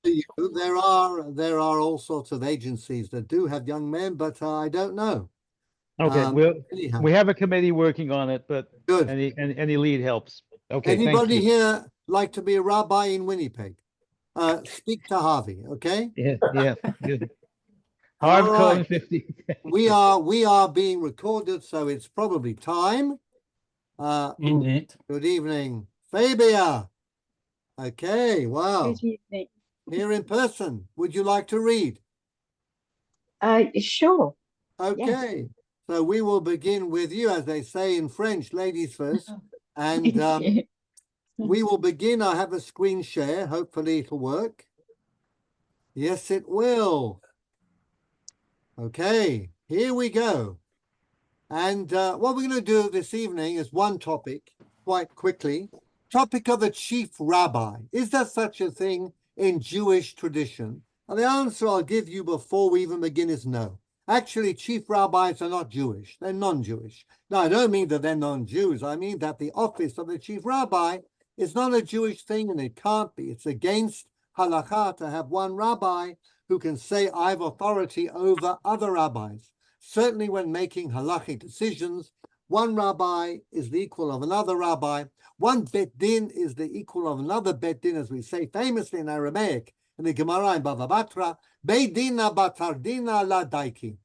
There are all sorts of agencies that do have young men, but I don't know. Okay, Anyhow, we have a committee working on it, but good. any lead helps. Okay, thank Anybody you. here like to be a rabbi in Winnipeg? Speak to Harvey, okay? Yeah, yeah, good. All Hard right. code 50. We are being recorded, so it's probably time. Indeed. Good evening, Fabia. Okay, wow. Good evening. Here in person. Would you like to read? Sure. Yes. Okay. So we will begin with you, as they say in French, ladies first. And we will begin. I have a screen share. Hopefully it'll work. Yes, it will. Okay, here we go. And what we're going to do this evening is one topic, quite quickly. Topic of a chief rabbi. Is there such a thing in Jewish tradition? And the answer I'll give you before we even begin is no. Actually, chief rabbis are not Jewish. They're non-Jewish. Now, I don't mean that they're non-Jews. I mean that the office of the chief rabbi is not a Jewish thing, and it can't be. It's against halakha to have one rabbi who can say, I have authority over other rabbis. Certainly when making halachic decisions, one rabbi is the equal of another rabbi. One bet din is the equal of another bet din, as we say famously in Aramaic, in the Gemara in Bava Batra, beidina batardina la daiki.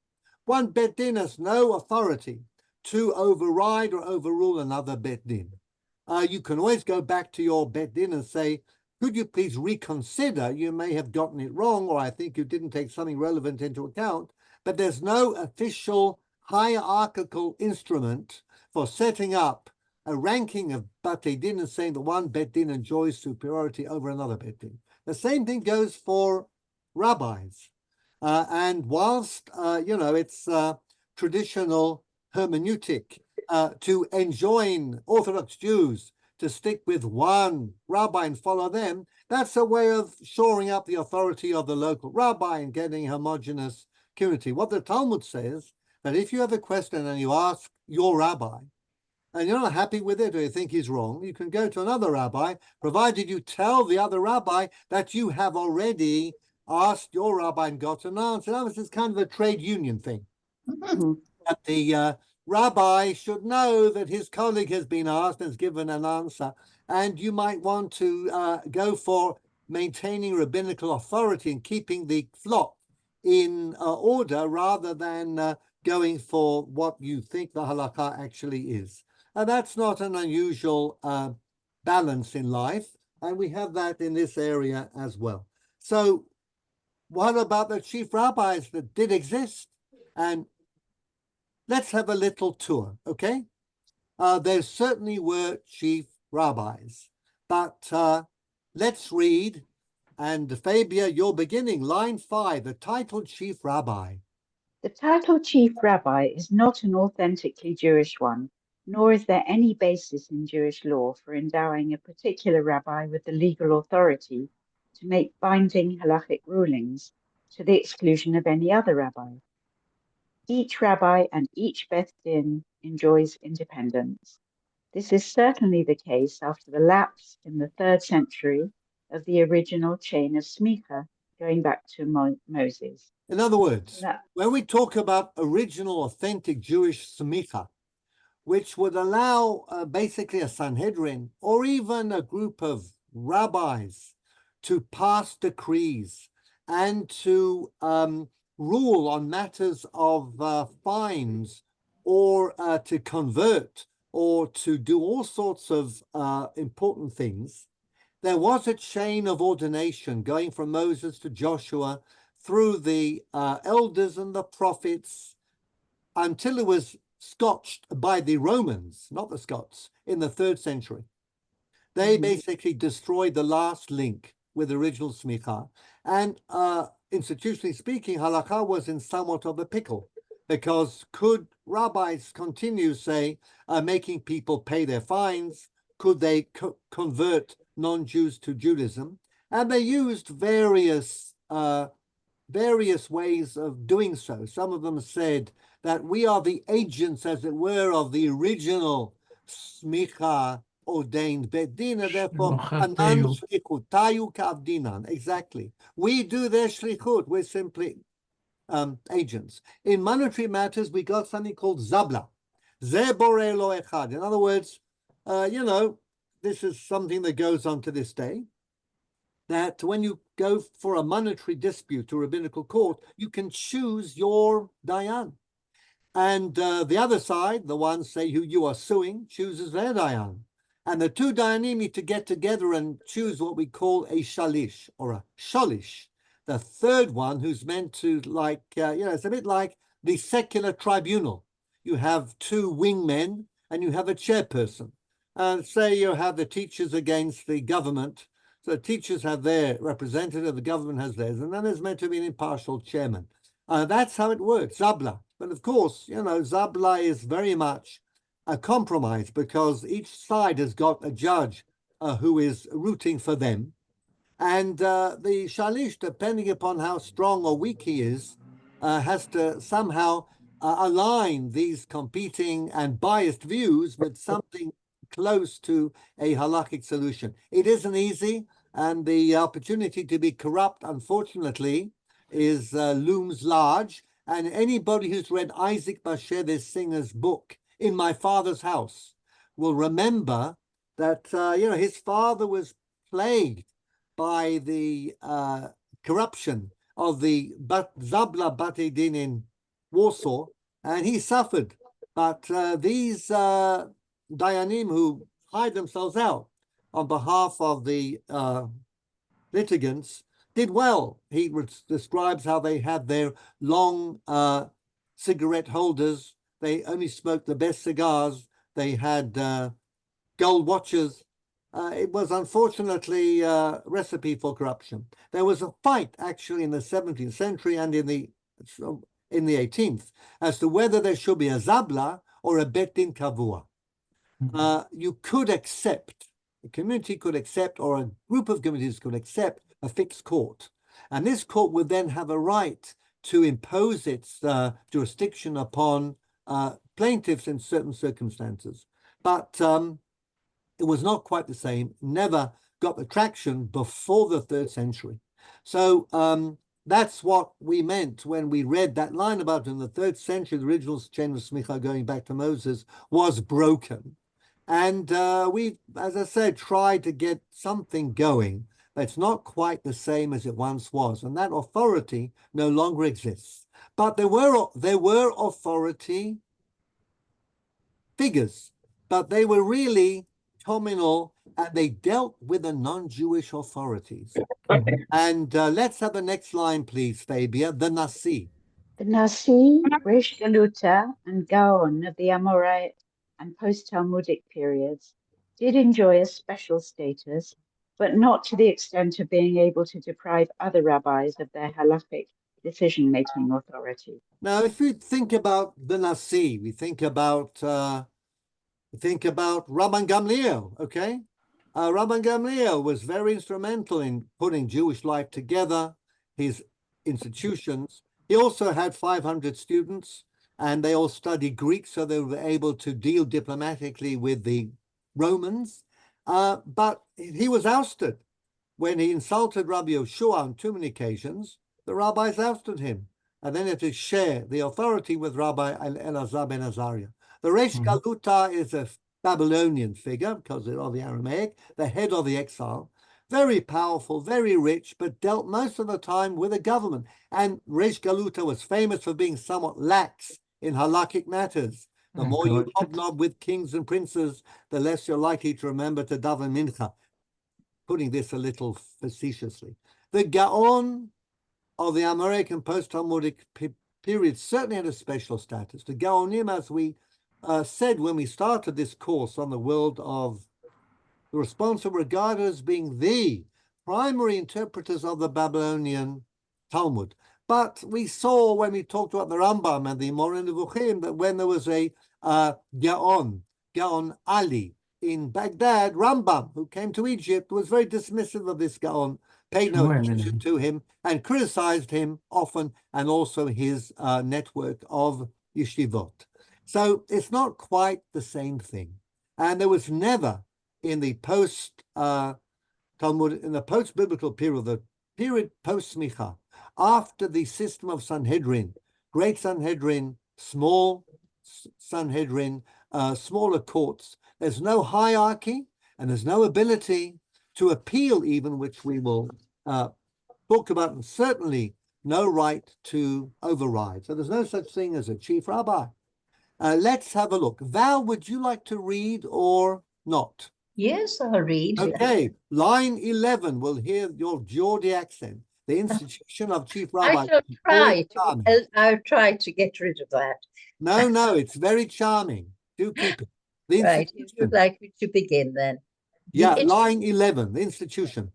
One bet din has no authority to override or overrule another bet din. You can always go back to your bet din and say, could you please reconsider? You may have gotten it wrong, or I think you didn't take something relevant into account. But there's no official hierarchical instrument for setting up a ranking of Batei Din and saying that one Bet Din enjoys superiority over another Bet Din. The same thing goes for rabbis. And whilst, it's traditional hermeneutic to enjoin Orthodox Jews to stick with one rabbi and follow them, that's a way of shoring up the authority of the local rabbi and getting homogeneous community. What the Talmud says, that if you have a question and you ask your rabbi, and you're not happy with it or you think he's wrong, you can go to another rabbi, provided you tell the other rabbi that you have already asked your rabbi and got an answer. That was just kind of a trade union thing. That the rabbi should know that his colleague has been asked and has given an answer, and you might want to go for maintaining rabbinical authority and keeping the flock in order rather than going for what you think the halakha actually is. And that's not an unusual balance in life, and we have that in this area as well. So what about the chief rabbis that did exist? And let's have a little tour, okay? There certainly were chief rabbis, but let's read. And Fabia, you're beginning line 5, the title chief rabbi. The title chief rabbi is not an authentically Jewish one, nor is there any basis in Jewish law for endowing a particular rabbi with the legal authority to make binding halachic rulings to the exclusion of any other rabbi. Each rabbi and each Beth Din enjoys independence. This is certainly the case after the lapse in the 3rd century of the original chain of smicha going back to Moses. In other words, when we talk about original authentic Jewish smicha, which would allow basically a Sanhedrin or even a group of rabbis to pass decrees and to rule on matters of fines or to convert or to do all sorts of important things, there was a chain of ordination going from Moses to Joshua through the elders and the prophets until it was scotched by the Romans, not the Scots, in the 3rd century. They basically destroyed the last link with original smicha. And institutionally speaking, halakha was in somewhat of a pickle, because could rabbis continue, say, making people pay their fines? Could they convert non-Jews to Judaism? And they used various ways of doing so. Some of them said that we are the agents, as it were, of the original smicha ordained bet din, and therefore Shluchatayu. anan shlichutayu ka'avdinan. Exactly. We do their shlichut. We're simply agents. In monetary matters, we got something called zabla. Ze borei lo echad. In other words, this is something that goes on to this day, that when you go for a monetary dispute to rabbinical court, you can choose your dayan. And the other side, the ones say who you are suing, chooses their dayan. And the two dayanim need to get together and choose what we call a shalish or a sholish. The third one, who's meant to, it's a bit like the secular tribunal. You have two wingmen and you have a chairperson. Say you have the teachers against the government. So the teachers have their representative, the government has theirs, and then there's meant to be an impartial chairman. That's how it works, Zabla. But of course, Zabla is very much a compromise because each side has got a judge who is rooting for them. And the Shalish, depending upon how strong or weak he is, has to somehow align these competing and biased views with something close to a halakhic solution. It isn't easy, and the opportunity to be corrupt, unfortunately, is looms large. And anybody who's read Isaac Bashevis, the singer's book, In My Father's House, will remember that his father was plagued by the corruption of the Zabla Bate Din in Warsaw, and he suffered. But these Dayanim who hide themselves out on behalf of the litigants did well. He describes how they had their long cigarette holders. They only smoked the best cigars. They had gold watches. It was unfortunately a recipe for corruption. There was a fight actually in the 17th century and in the 18th as to whether there should be a zabla or a bet din kavua. You could accept, a community could accept, or a group of communities could accept a fixed court. And this court would then have a right to impose its jurisdiction upon plaintiffs in certain circumstances. But it was not quite the same, never got the traction before the 3rd century. So that's what we meant when we read that line about in the 3rd century, the original chain of smicha going back to Moses was broken. And we, as I said, tried to get something going. But it's not quite the same as it once was. And that authority no longer exists. But there were authority figures, but they were really nominal, and they dealt with the non-Jewish authorities. And let's have the next line, please, Fabia. The Nasi. The Nasi, Rish Galuta, and Gaon of the Amorite and post-Talmudic periods did enjoy a special status, but not to the extent of being able to deprive other rabbis of their halakhic decision-making authority. Now, if we think about the Nasi, we think about Rabban Gamliel, okay? Rabban Gamliel was very instrumental in putting Jewish life together, his institutions. He also had 500 students, and they all studied Greek, so they were able to deal diplomatically with the Romans. But he was ousted. When he insulted Rabbi Yoshua on too many occasions, the rabbis ousted him, and then had to share the authority with Rabbi Elazar ben Azariah. The Resh Galuta is a Babylonian figure because of the Aramaic, the head of the exile, very powerful, very rich, but dealt most of the time with the government. And Resh Galuta was famous for being somewhat lax in halakhic matters. The more you hobnob with kings and princes, the less you're likely to remember to daven mincha. Putting this a little facetiously. The Gaon of the American post-Talmudic period certainly had a special status. The Gaonim, as we said when we started this course on the world of the Responsa, regarded as being the primary interpreters of the Babylonian Talmud. But we saw when we talked about the Rambam and the Moreh Nevuchim that when there was a Gaon Ali in Baghdad, Rambam, who came to Egypt, was very dismissive of this Gaon, paid no attention to him, and criticized him often, and also his network of yeshivot. So it's not quite the same thing. And there was never in the Talmud, in the post-biblical period, the period post-Smicha, after the system of Sanhedrin, great Sanhedrin, small Sanhedrin, smaller courts, there's no hierarchy and there's no ability to appeal even, which we will talk about, and certainly no right to override. So there's no such thing as a chief rabbi. Let's have a look. Val, would you like to read or not? Yes, I'll read. Okay, line 11, we'll hear your Geordie accent. The institution of chief rabbi. I'll try to get rid of that. No, it's very charming. Do keep it. Right, you would like me to begin then? Yeah, line 11, the institution.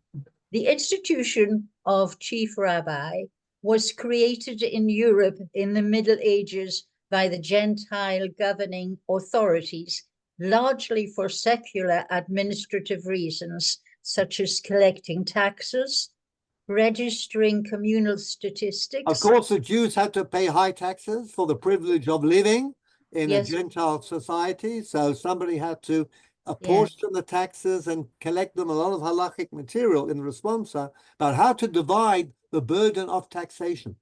The institution of chief rabbi was created in Europe in the Middle Ages by the Gentile governing authorities, largely for secular administrative reasons, such as collecting taxes, registering communal statistics. Of course, the Jews had to pay high taxes for the privilege of living in a Gentile society. So somebody had to apportion the taxes and collect them. A lot of halachic material in the Responsa about how to divide the burden of taxation.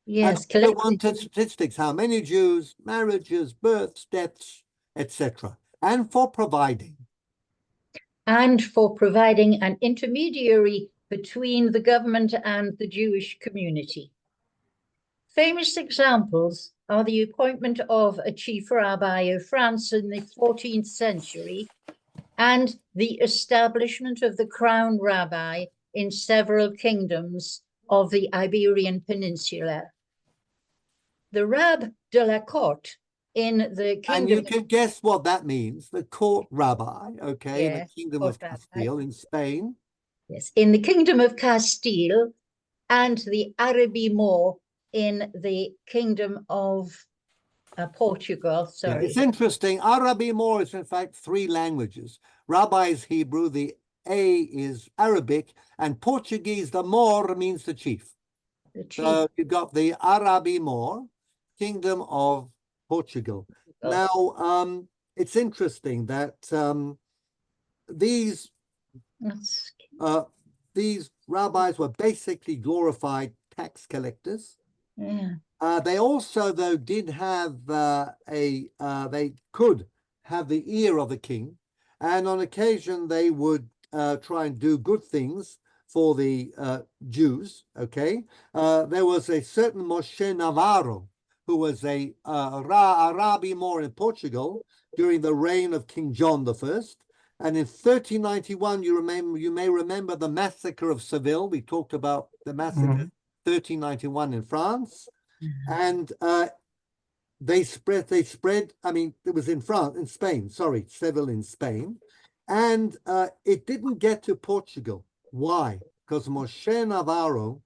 Yes, and wanted statistics, how many Jews, marriages, births, deaths, etc. And for providing an intermediary between the government and the Jewish community. Famous examples are the appointment of a chief rabbi of France in the 14th century and the establishment of the crown rabbi in several kingdoms of the Iberian Peninsula. The Rab de la Cote in the kingdom. And you can guess what that means, the court rabbi, okay, in the kingdom of Castile in Spain. Yes, in the kingdom of Castile and the Arabi Moor in the kingdom of Portugal. Sorry. Yeah, it's interesting. Arabi Moor is in fact 3 languages. Rabbi is Hebrew, the A is Arabic, and Portuguese, the Moor means the chief. So you've got the Arabi Moor, kingdom of Portugal. Now, it's interesting that these rabbis were basically glorified tax collectors. Yeah. They also, though, did have they could have the ear of the king, and on occasion they would try and do good things for the Jews. Okay, there was a certain Moshe Navarro who was a Arabi Moor in Portugal during the reign of King John I. And in 1391, you may remember the massacre of Seville. We talked about the massacre 1391 in France. And they spread, I mean, it was in Spain, Seville in Spain. And it didn't get to Portugal. Why? Because Moshe Navarro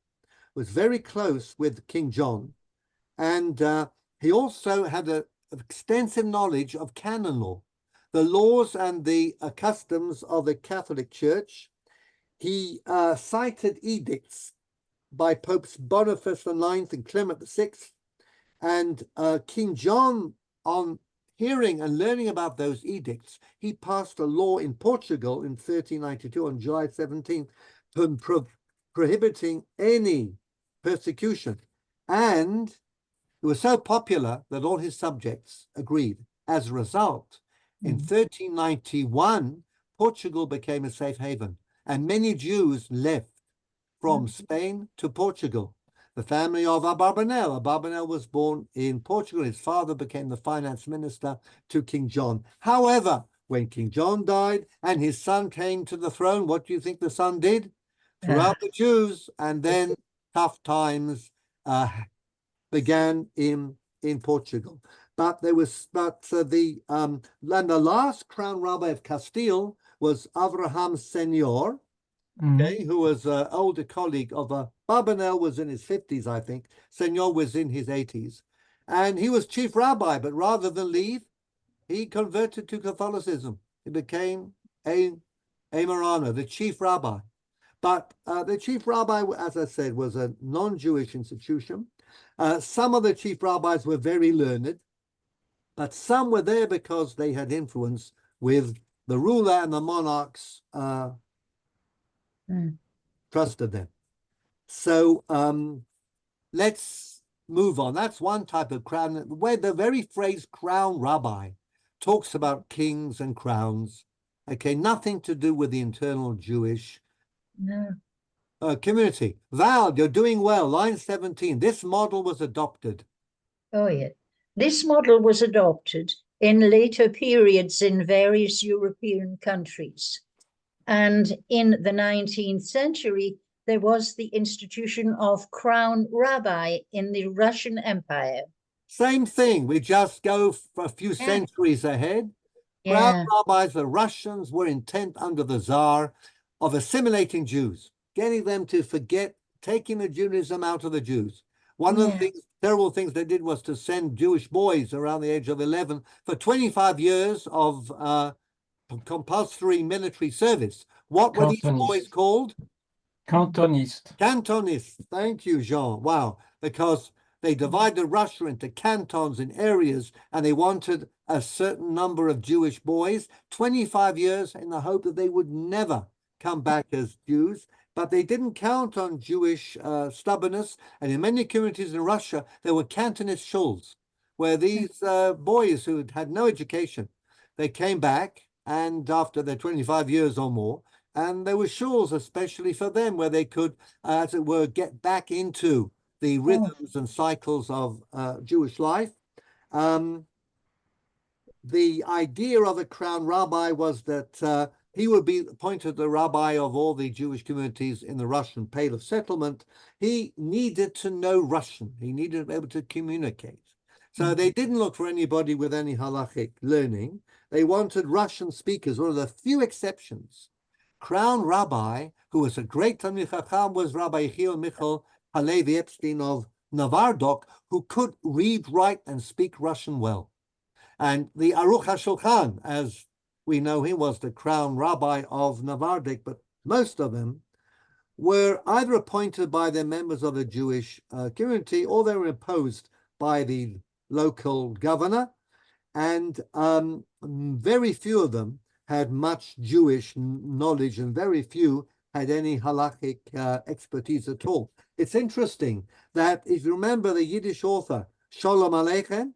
was very close with King John. And he also had an extensive knowledge of canon law, the laws and the customs of the Catholic Church. He cited edicts by Popes Boniface IX and Clement VI. And King John, on hearing and learning about those edicts, he passed a law in Portugal in 1392 on July 17th, prohibiting any persecution. And it was so popular that all his subjects agreed. As a result, in 1391, Portugal became a safe haven, and many Jews left from Spain to Portugal. The family of Abarbanel. Abarbanel was born in Portugal. His father became the finance minister to King John. However, when King John died and his son came to the throne, what do you think the son did? Threw out the Jews, and then tough times began in Portugal. But the last crown rabbi of Castile was Abraham Señor, okay, who was an older colleague of Barbanel was in his 50s, I think. Señor was in his 80s. And he was chief rabbi, but rather than leave, he converted to Catholicism. He became a Marana, the chief rabbi. But the chief rabbi, as I said, was a non-Jewish institution. Some of the chief rabbis were very learned, but some were there because they had influence with the ruler and the monarchs trusted them. So let's move on. That's one type of crown, where the very phrase crown rabbi talks about kings and crowns. Okay, nothing to do with the internal Jewish community. Val, you're doing well. Line 17. This model was adopted. Oh, yeah. This model was adopted in later periods in various European countries. And in the 19th century, there was the institution of crown rabbi in the Russian Empire. Same thing. We just go for a few centuries ahead. Crown rabbis, the Russians, were intent under the Tsar of assimilating Jews, getting them to forget, taking the Judaism out of the Jews. One of the terrible things they did was to send Jewish boys around the age of 11 for 25 years of compulsory military service. What were these boys called? Cantonist. Cantonists. Thank you, Jean. Wow. Because they divided Russia into cantons and areas, and they wanted a certain number of Jewish boys, 25 years, in the hope that they would never come back as Jews. But they didn't count on Jewish stubbornness. And in many communities in Russia, there were Cantonist shuls, where these boys who had no education, they came back, and after their 25 years or more, and there were shuls especially for them, where they could, as it were, get back into the rhythms and cycles of Jewish life. The idea of a crown rabbi was that he would be appointed the rabbi of all the Jewish communities in the Russian Pale of Settlement. He needed to know Russian. He needed to be able to communicate. So they didn't look for anybody with any halachic learning. They wanted Russian speakers. One of the few exceptions. Crown rabbi, who was a great Talmid Chacham, was Rabbi Yechiel Michal Halevi Epstein of Novardok, who could read, write, and speak Russian well. And the Aruch HaShulchan, as we know him, was the crown rabbi of Novardok, but most of them were either appointed by the members of the Jewish community, or they were imposed by the local governor, and very few of them had much Jewish knowledge, and very few had any halachic expertise at all. It's interesting that if you remember the Yiddish author Sholem Aleichem,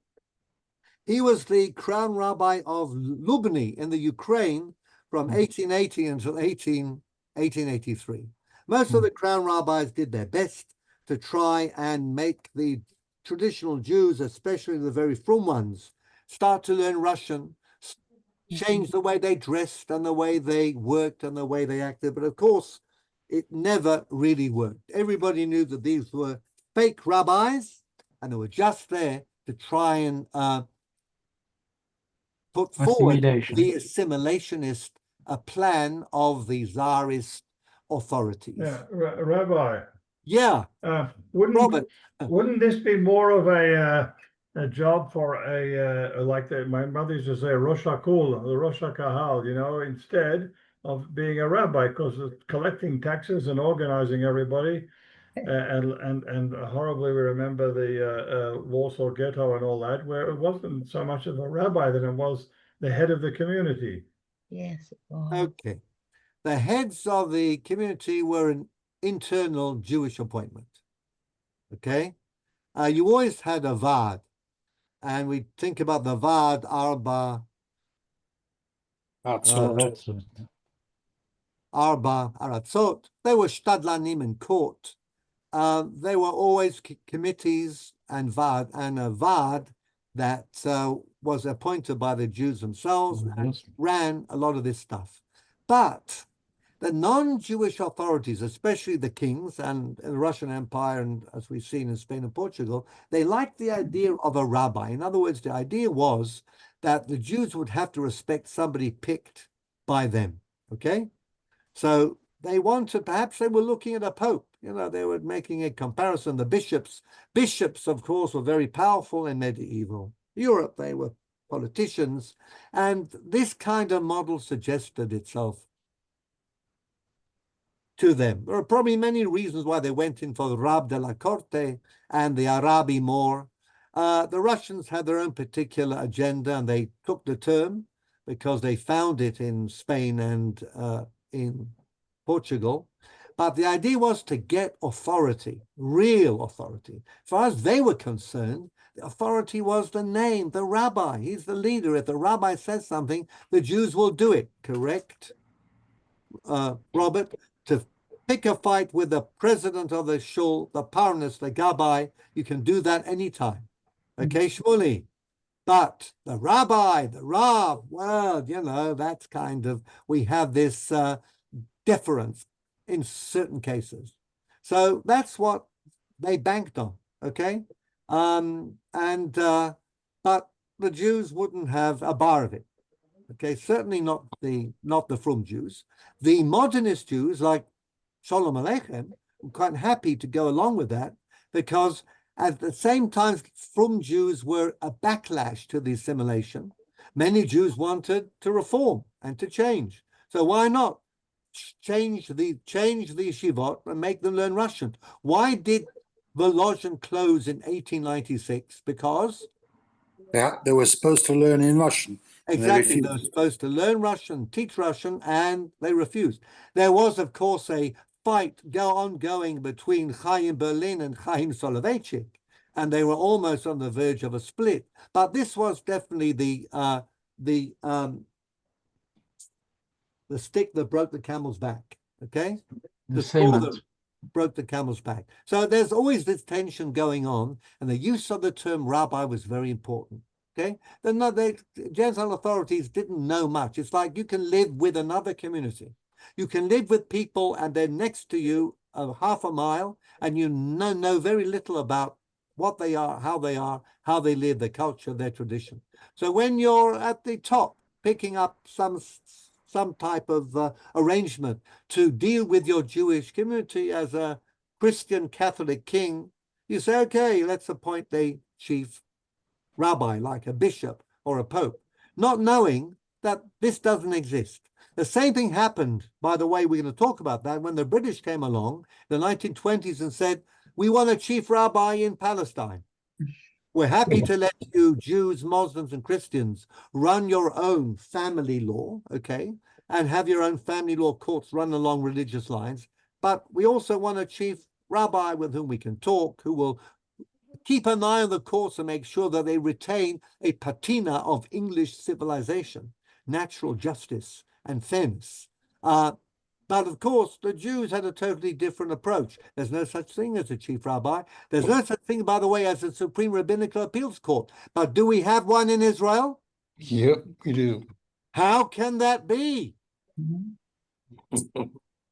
he was the crown rabbi of Lubny in the Ukraine from 1880 until 1883. Most of the crown rabbis did their best to try and make the traditional Jews, especially the very frum ones, start to learn Russian, change the way they dressed and the way they worked and the way they acted. But of course, it never really worked. Everybody knew that these were fake rabbis, and they were just there to try and put forward the assimilationist plan of the Tsarist authorities. Yeah, Rabbi. Yeah, wouldn't this be more of a job for my mother used to say Rosh HaKol, the Rosh HaKahal, instead of being a rabbi, because collecting taxes and organizing everybody, and horribly we remember the Warsaw Ghetto and all that, where it wasn't so much of a rabbi than it was the head of the community. Yes. It was. okay. The heads of the community were an internal Jewish appointment. Okay, you always had a Vad, and we think about the Vad Arba Aratzot. They were Shtadlanim in court. They were always committees and Vad, and a Vad that was appointed by the Jews themselves and ran a lot of this stuff. But the non-Jewish authorities, especially the kings and the Russian Empire, and as we've seen in Spain and Portugal, they liked the idea of a rabbi. In other words, the idea was that the Jews would have to respect somebody picked by them, okay? So they wanted, perhaps they were looking at a pope, they were making a comparison. The bishops, of course, were very powerful in medieval Europe. They were politicians, and this kind of model suggested itself to them. There are probably many reasons why they went in for the Rab de la Corte and the Arabi more. The Russians had their own particular agenda, and they took the term. because they found it in Spain and in Portugal. But the idea was to get authority, real authority. As far as they were concerned, the authority was the name, the rabbi. He's the leader. If the rabbi says something, the Jews will do it. Correct, Robert? To pick a fight with the president of the shul, the parnas, the gabbai, you can do that anytime. Okay, Shmuley? But the rabbi, the Rav, well, you know, that's kind of, we have this deference in certain cases. So that's what they banked on, okay? But the Jews wouldn't have a bar of it, okay? Certainly not the Frum Jews. The modernist Jews, like Shalom Aleichem, were quite happy to go along with that because at the same time, Frum Jews were a backlash to the assimilation. Many Jews wanted to reform and to change. So why not change the yeshivot and make them learn Russian? Why did Volozhin close in 1896? Because they were supposed to learn in Russian. Exactly, they were supposed to learn Russian, teach Russian, and they refused. There was, of course, a fight ongoing between Chaim Berlin and Chaim Soloveitchik, and they were almost on the verge of a split. But this was definitely the stick that broke the camel's back. Okay, the straw that broke the camel's back. So there's always this tension going on, and the use of the term rabbi was very important. Okay, the Gentile authorities didn't know much. It's like you can live with another community. You can live with people and they're next to you half a mile, and you know very little about what they are, how they live, their culture, their tradition. So when you're at the top, picking up some type of arrangement to deal with your Jewish community as a Christian Catholic king, you say, okay, let's appoint a chief rabbi, like a bishop or a pope, not knowing that this doesn't exist. The same thing happened, by the way, we're going to talk about that, when the British came along in the 1920s and said, we want a chief rabbi in Palestine. We're happy to let you Jews, Muslims, and Christians run your own family law, okay, and have your own family law courts run along religious lines. But we also want a chief rabbi with whom we can talk, who will keep an eye on the courts and make sure that they retain a patina of English civilization, natural justice, and fairness. But of course, the Jews had a totally different approach. There's no such thing as a chief rabbi. There's no such thing, by the way, as a Supreme Rabbinical Appeals Court. But do we have one in Israel? Yep, we do. How can that be?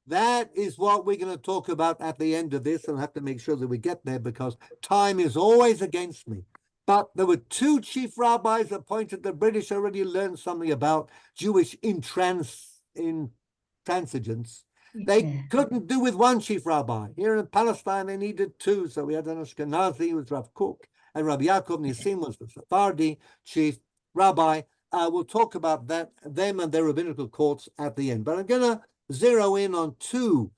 That is what we're going to talk about at the end of this, and I have to make sure that we get there because time is always against me. But there were two chief rabbis appointed. The British already learned something about Jewish intransigence. They couldn't do with one chief rabbi. Here in Palestine, they needed two. So we had an Ashkenazi, who was Rav Kook, and Rabbi Yaakov Nissim was the Sephardi chief rabbi. We'll talk about them and their rabbinical courts at the end. But I'm going to zero in on two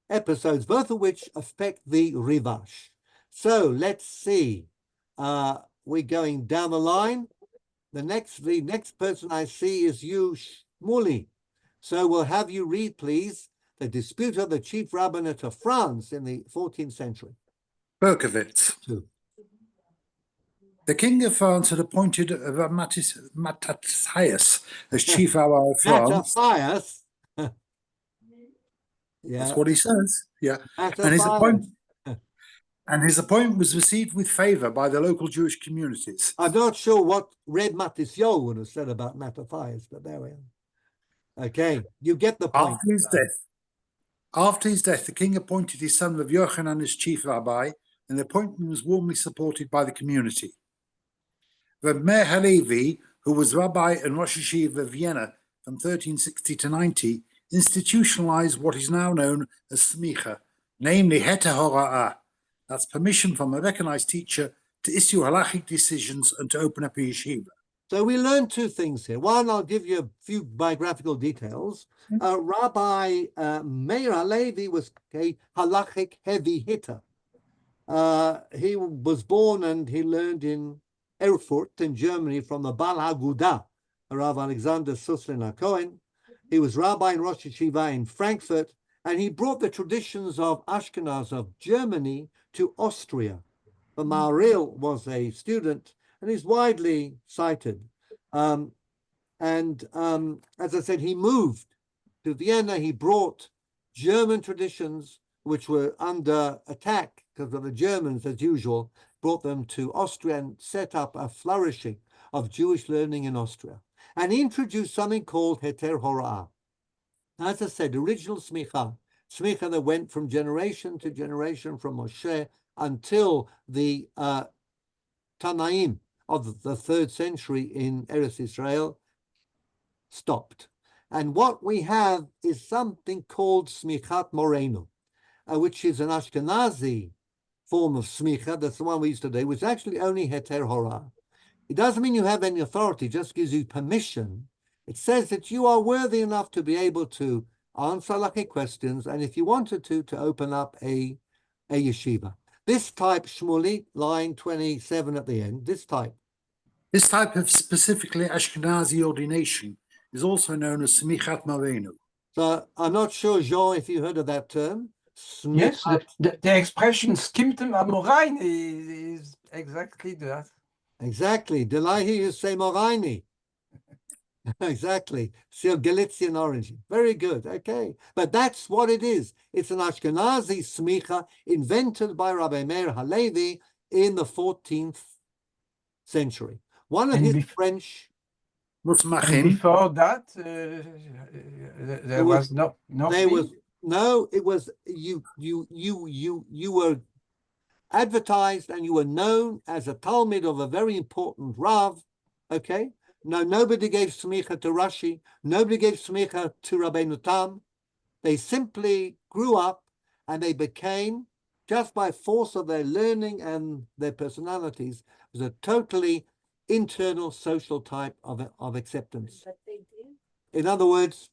episodes, both of which affect the Rivash. So let's see. We're going down the line. The next person I see is you, Shmuley. So we'll have you read, please, the dispute of the chief rabbinate of France in the 14th century. Berkowitz. The king of France had appointed Mattathias as chief rabbi of France. Mattathias. Yeah. That's what he says. Yeah. Mattathias. And his appointment was received with favor by the local Jewish communities. I'm not sure what Reb Mattisyahu would have said about Mattathias, but there we are. Okay, you get the point. After his death, the king appointed his son Rav Yochanan as chief rabbi, and the appointment was warmly supported by the community. Reb Meir Halevi, who was rabbi and Rosh Yeshiva of Vienna from 1360 to 90, institutionalized what is now known as smicha, namely heter hora'ah. That's permission from a recognized teacher to issue halachic decisions and to open up a yeshiva. So we learned two things here. One, I'll give you a few biographical details. Rabbi Meir Halevi was a halachic heavy hitter. He was born and he learned in Erfurt in Germany from the Bal Haguda, Rav Alexander Suslin Cohen. He was rabbi in Rosh Yeshiva in Frankfurt, and he brought the traditions of Ashkenaz of Germany to Austria. The Maharil was a student, and he's widely cited. As I said, he moved to Vienna. He brought German traditions, which were under attack because of the Germans, as usual, brought them to Austria and set up a flourishing of Jewish learning in Austria. And he introduced something called Heter Hora'ah. As I said, original smicha that went from generation to generation from Moshe until the Tanaim of the 3rd century in Eretz Israel stopped. And what we have is something called Smichat Moreno, which is an Ashkenazi form of smicha. That's the one we use today, which is actually only Heter Hora'ah. It doesn't mean you have any authority, it just gives you permission. It says that you are worthy enough to be able to answer halachic questions, and if you wanted to open up a yeshiva. This type, Shmuli, line 27 at the end, this type. This type of specifically Ashkenazi ordination is also known as Smichat Moreno. So I'm not sure, Jean, if you heard of that term. Yes, the expression skimtem amorain is exactly that. Exactly. Did I hear you say Moraini? Exactly. So Galician origin. Very good. Okay. But that's what it is. It's an Ashkenazi smicha invented by Rabbi Meir Halevi in the 14th century. One of his French. And before that, there was no. No, it was you were advertised and you were known as a Talmud of a very important Rav. Okay. No, nobody gave smicha to Rashi. Nobody gave smicha to Rabbeinu Tam. They simply grew up and they became, just by force of their learning and their personalities, was a totally internal social type of acceptance. But they did. In other words,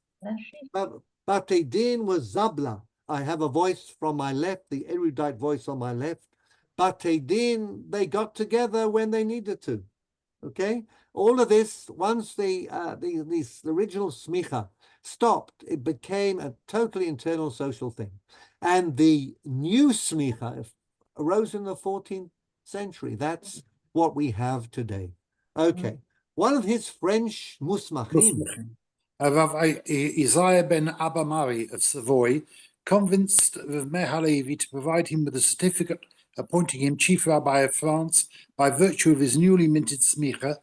Batei Din was Zabla. I have a voice from my left, the erudite voice on my left. Batei Din, they got together when they needed to. Okay, all of this, once the original smicha stopped, it became a totally internal social thing. And the new smicha arose in the 14th century. That's what we have today. Okay, one of his French musmachim, Rav Isaiah ben Abba Mari of Savoy, convinced Rav Meir Halevi to provide him with a certificate appointing him chief rabbi of France by virtue of his newly minted smicha,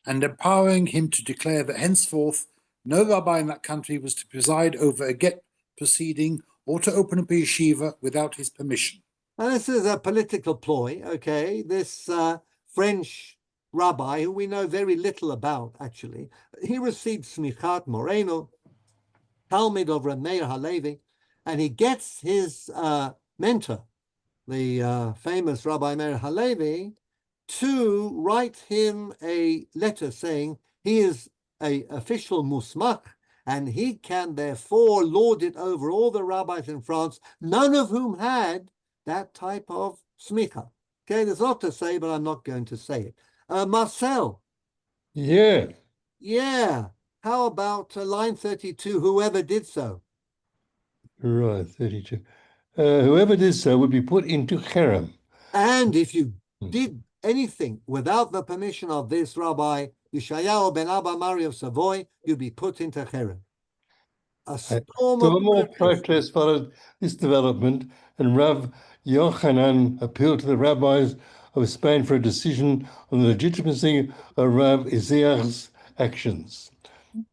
and empowering him to declare that henceforth no rabbi in that country was to preside over a get proceeding or to open up a yeshiva without his permission. And this is a political ploy, okay? This French rabbi, who we know very little about, actually, he received Smichat Moreno, Talmud of Rav Meir Halevi, and he gets his mentor, the famous Rabbi Meir Halevi, to write him a letter saying he is an official musmach and he can therefore lord it over all the rabbis in France, none of whom had that type of smicha. Okay, there's a lot to say, but I'm not going to say it. Marcel. Yeah. Yeah. How about line 32, whoever did so? Right, 32. Whoever did so would be put into cherem. And if you did anything without the permission of this Rabbi Yeshayahu ben Abba Mari of Savoy, you'd be put into cherem. A storm of protest followed this development, and Rav Yochanan appealed to the rabbis of Spain for a decision on the legitimacy of Rav Isaiah's actions.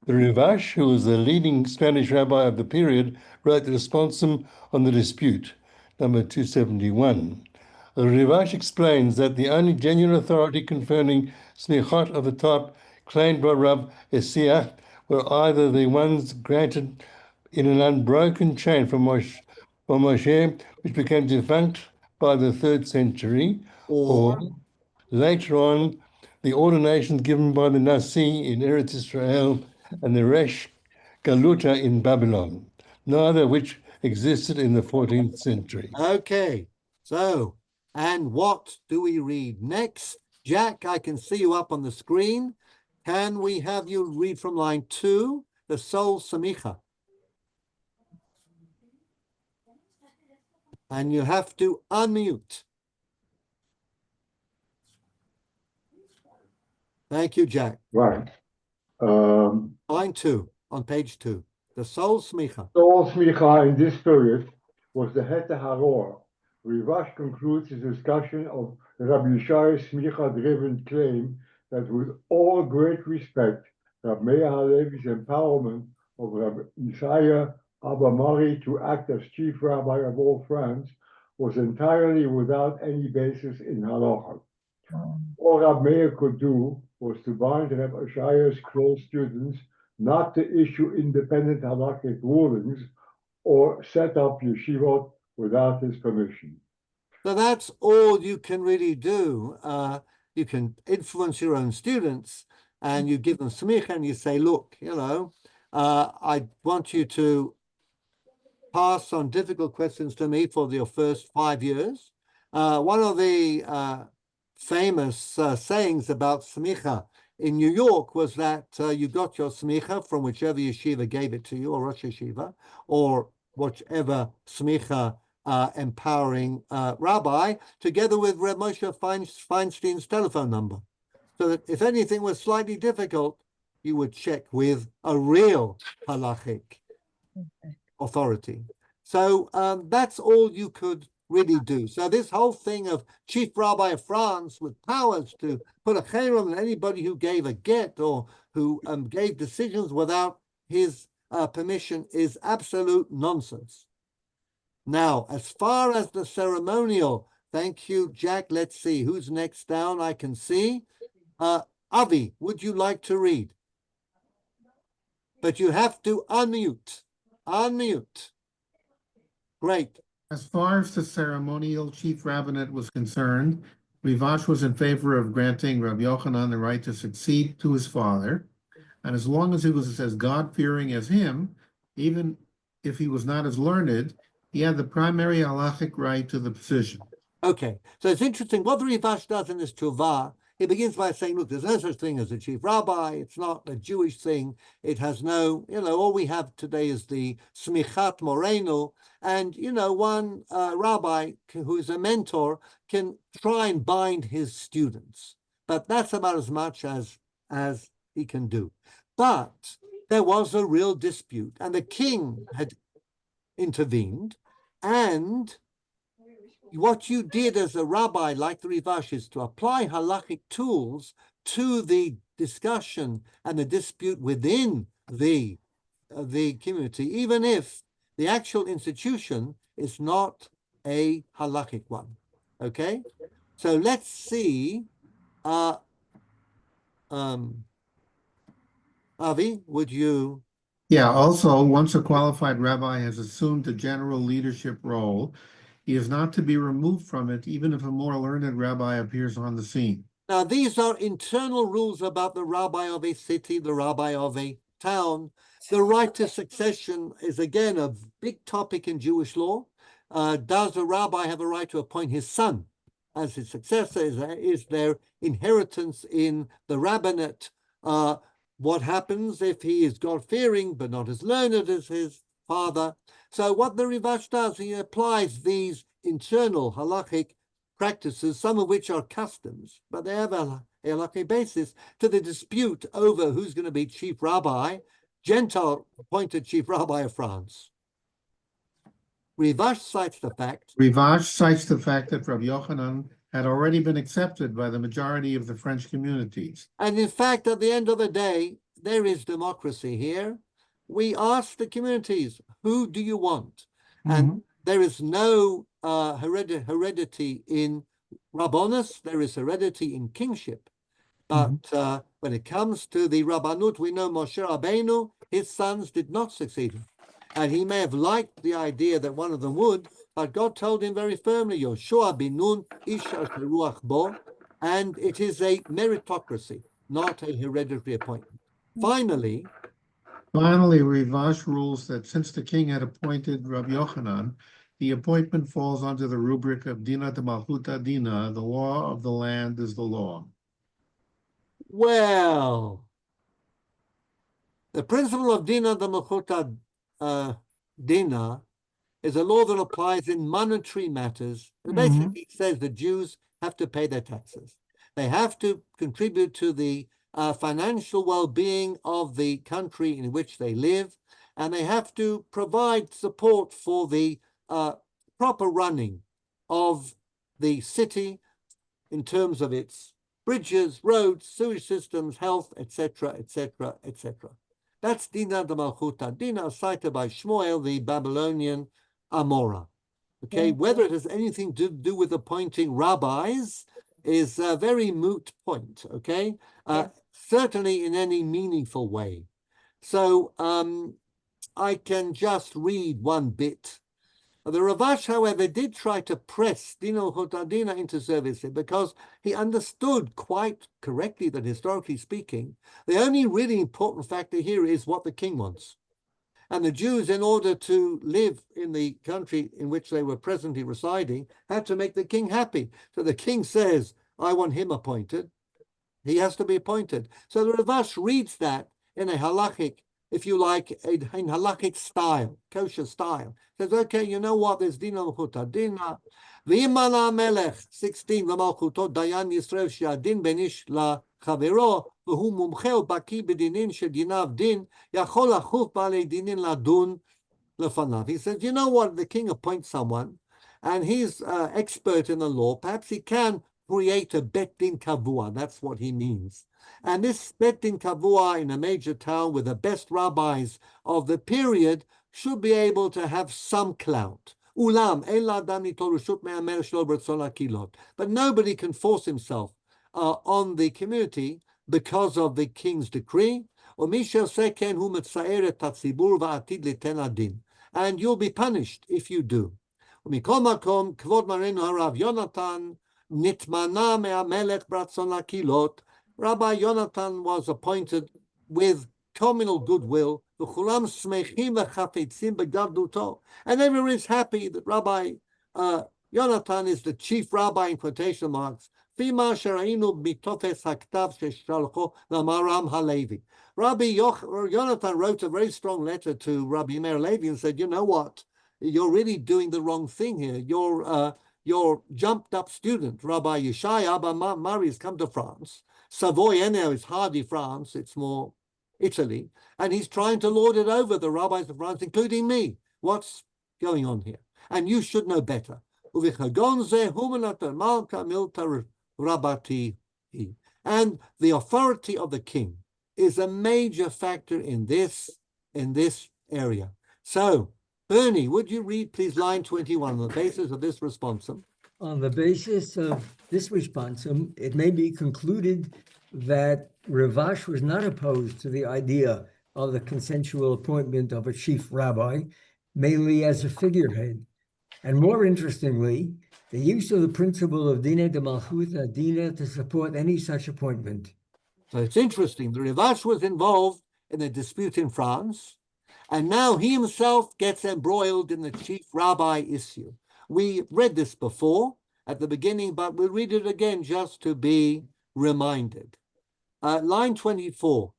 The Rivash, who was the leading Spanish rabbi of the period, wrote the Responsa on the dispute, number 271. The Rivash explains that the only genuine authority conferring smichot of the type claimed by Rav Isaiah were either the ones granted in an unbroken chain from Moshe, which became defunct by the 3rd century, or later on, the ordinations given by the Nasi in Eretz Israel and the Resh Galuta in Babylon, neither of which existed in the 14th century. Okay, so, and what do we read next? Jack, I can see you up on the screen. Can we have you read from line 2, the sole samicha? And you have to unmute. Thank you, Jack. Right. Line 2, on page 2. The sole smicha. Sole smicha in this period was the Hete Haror. Rivash concludes his discussion of Rabbi Yishai's smicha-driven claim that with all great respect, Rabbi Meir Halevi's empowerment of Rabbi Yishaya Abba Mari to act as chief rabbi of all France was entirely without any basis in halacha. All Rabbi Meir could do was to bind Rabbi Yishaya's close students not to issue independent halakhic rulings or set up yeshivot without his permission. So that's all you can really do. You can influence your own students, and you give them smicha, and you say, look, I want you to pass on difficult questions to me for your first 5 years. One of the famous sayings about smicha in New York was that you got your smicha from whichever yeshiva gave it to you, or Rosh Yeshiva, or whichever smicha empowering rabbi, together with Reb Moshe Feinstein's telephone number. So that if anything was slightly difficult, you would check with a real halachic authority. So that's all you could really do. So this whole thing of chief rabbi of France with powers to put a cherem on anybody who gave a get or who gave decisions without his permission is absolute nonsense. Now, as far as the ceremonial, thank you, Jack. Let's see who's next down. I can see. Avi, would you like to read? But you have to unmute. Unmute. Great. As far as the ceremonial chief rabbinate was concerned, Rivash was in favor of granting Rabbi Yochanan the right to succeed to his father, and as long as he was as God-fearing as him, even if he was not as learned, he had the primary halachic right to the position. Okay, so it's interesting. What the Rivash does in this tshuva, he begins by saying, look, there's no such thing as a chief rabbi. It's not a Jewish thing. It has no, all we have today is the smichat moreno. And, one rabbi who is a mentor can try and bind his students. But that's about as much as he can do. But there was a real dispute, and the king had intervened. And what you did as a rabbi, like the Rivash, is to apply halachic tools to the discussion and the dispute within the community, even if the actual institution is not a halachic one. Okay? So let's see. Avi, would you? Yeah, also, once a qualified rabbi has assumed a general leadership role, he is not to be removed from it, even if a more learned rabbi appears on the scene. Now, these are internal rules about the rabbi of a city, the rabbi of a town. The right to succession is, again, a big topic in Jewish law. Does a rabbi have a right to appoint his son as his successor? Is there inheritance in the rabbinate? What happens if he is God-fearing but not as learned as his father? So what the Rivash does, he applies these internal halachic practices, some of which are customs, but they have a halachic basis, to the dispute over who's going to be chief rabbi, Gentile appointed chief rabbi of France. Rivash cites the fact that Rabbi Yochanan had already been accepted by the majority of the French communities. And in fact, at the end of the day, there is democracy here. We ask the communities, who do you want? And there is no heredity in Rabbanus, there is heredity in kingship. But when it comes to the Rabbanut, we know Moshe Rabbeinu, his sons did not succeed him. And he may have liked the idea that one of them would, but God told him very firmly, Yoshua bin Nun ish ruach bo, and it is a meritocracy, not a hereditary appointment. Finally, Rivash rules that since the king had appointed Rabbi Yochanan, the appointment falls under the rubric of Dina de Malchuta Dina, the law of the land is the law. Well, The principle of Dina D'Malchuta Dina is a law that applies in monetary matters. It basically says the Jews have to pay their taxes. They have to contribute to the financial well-being of the country in which they live, and they have to provide support for the proper running of the city in terms of its bridges, roads, sewage systems, health, etc., etc., etc. That's Dina D'Malchuta Dina, cited by Shmuel, the Babylonian Amora. Okay, whether it has anything to do with appointing rabbis is a very moot point, okay? Certainly in any meaningful way. So I can just read one bit. The Ravash, however, did try to press Dina D'Malchuta Dina into service because he understood quite correctly that, historically speaking, the only really important factor here is what the king wants. And the Jews, in order to live in the country in which they were presently residing, had to make the king happy. So the king says, I want him appointed. He has to be appointed. So the Ravash reads that in a halachic, if you like, in halachic style, kosher style. Says, okay, you know what? There's Dina D'Malchuta Dina. V'imana melech, 16, L'malchuto dayan Yisrael she'adin benish la חברו, והוא מומחה ובקיא בדינים שדיניו דין, יכול לחוף בעלי דינים לדון לפניו. He says, you know what, the king appoints someone, and he's expert in the law, perhaps he can create a bet din kavua, that's what he means. And this bet din kavua in a major town with the best rabbis of the period should be able to have some clout. Ulam, but nobody can force himself on the community because of the king's decree. And you'll be punished if you do. Rabbi Yonatan was appointed with communal goodwill, and everyone is happy that Rabbi Yonatan is the chief rabbi in quotation marks. Rabbi Yonatan wrote a very strong letter to Rabbi Meir Levi and said, you know what, you're really doing the wrong thing here. Your jumped up student, Rabbi Yeshaya Abba Mari, has come to France. Savoy anyhow is hardly France, it's more Italy, and he's trying to lord it over the rabbis of France, including me. What's going on here? And you should know better. And the authority of the king is a major factor in this area. So, Bernie, would you read, please, line 21 on the basis of this responsum? On the basis of this responsum, it may be concluded that Ravash was not opposed to the idea of the consensual appointment of a chief rabbi, mainly as a figurehead. And more interestingly, the use of the principle of Dina D'Malchuta Dina to support any such appointment. So it's interesting. The Ravash was involved in a dispute in France, and now he himself gets embroiled in the chief rabbi issue. We read this before at the beginning, but we'll read it again just to be reminded. Line 24.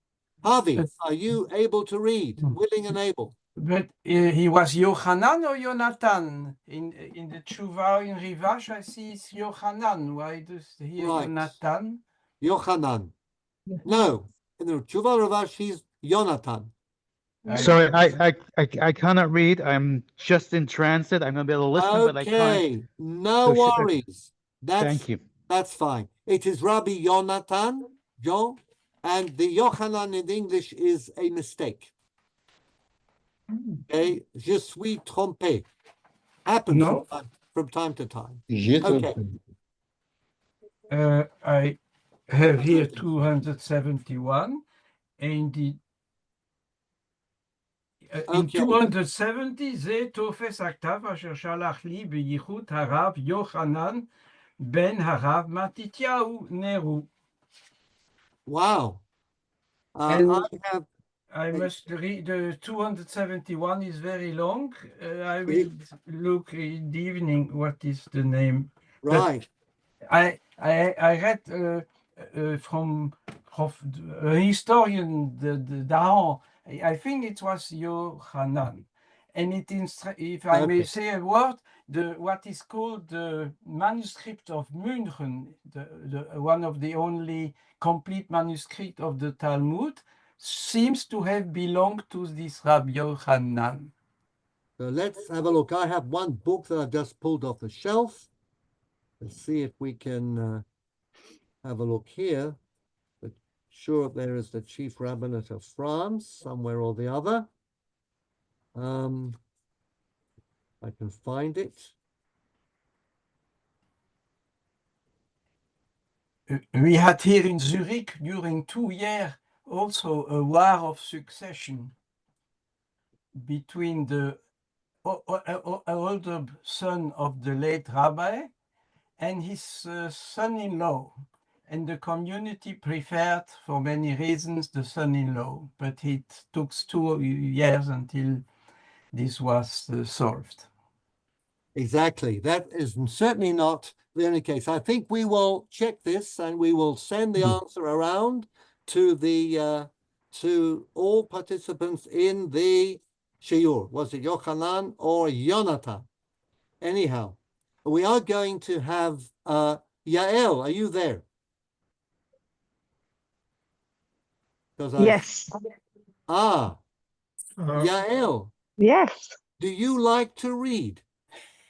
Harvey, are you able to read? Willing and able? But he was Yochanan or Yonatan? In the Tshuva in Rivash, I see it's Yochanan. Why does he Yonatan? Yochanan. No, in the Tshuva Rivash, he's Yonatan. Sorry, I cannot read. I'm just in transit. I'm going to be able to listen, but I can't. Okay, no worries. Thank you. That's fine. It is Rabbi Yonatan, Joe, and the Yochanan in English is a mistake. Okay, je suis trompé. Happens from time to time. Okay. I have here 271, and the in 270, זה תופס הכתב אשר שלח לי בייחוד הרב יוחנן בן הרב מתתיהו נרו. Wow. I must read, the 271 is very long. I will look in the evening what is the name. Right. But I read from a historian, the Dahan, I think it was Yochanan. And if I may say a word, what is called the manuscript of München, one of the only complete manuscript of the Talmud, seems to have belonged to this Rabbi Yochanan. So let's have a look. I have one book that I've just pulled off the shelf. Let's see if we can have a look here. But sure, there is the Chief Rabbinate of France, somewhere or the other. I can find it. We had here in Zurich during 2 years also a war of succession between the older son of the late rabbi and his son-in-law. And the community preferred, for many reasons, the son-in-law. But it took 2 years until this was solved. Exactly. That is certainly not the only case. I think we will check this and we will send the answer around to the to all participants in the Shiur. Was it Yochanan or Yonatan? Anyhow, we are going to have Yael. Are you there? Yes. Yael. Yes. Do you like to read?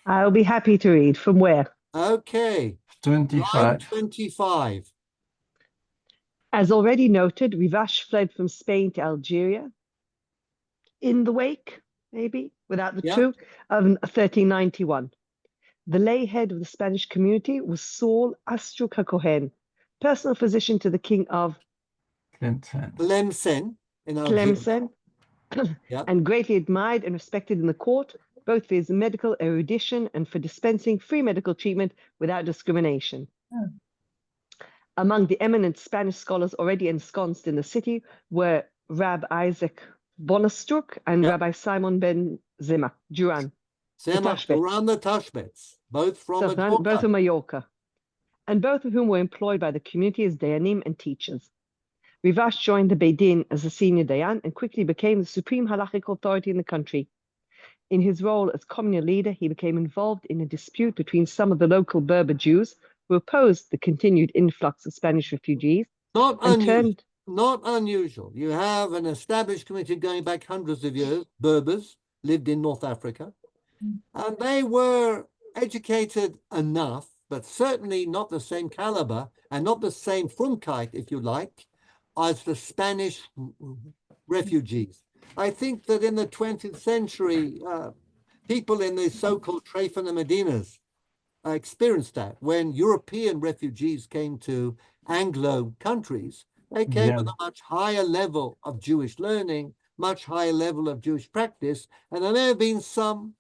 I'll be happy to read. From where? Okay. 25. Line 25. As already noted, Rivash fled from Spain to Algeria in the wake, maybe, without the two, of 1391. The lay head of the Spanish community was Saul Astruc HaKohen, personal physician to the king of Tlemcen in Algeria. And greatly admired and respected in the court, both for his medical erudition and for dispensing free medical treatment without discrimination. Among the eminent Spanish scholars already ensconced in the city were Rabbi Isaac Bonastruc and Rabbi Simon ben Zema, Duran. Duran the Tashbetz, both from Mallorca. Both from Mallorca, and both of whom were employed by the community as dayanim and teachers. Rivash joined the Beit Din as a senior dayan and quickly became the supreme halachic authority in the country. In his role as communal leader, he became involved in a dispute between some of the local Berber Jews who opposed the continued influx of Spanish refugees. Not unusual. You have an established community going back hundreds of years. Berbers lived in North Africa, and they were educated enough, but certainly not the same caliber and not the same frumkeit, if you like, as the Spanish refugees. I think that in the 20th century, people in the so-called Treif and the Medinas experienced that. When European refugees came to Anglo countries, they came with a much higher level of Jewish learning, much higher level of Jewish practice, and there may have been some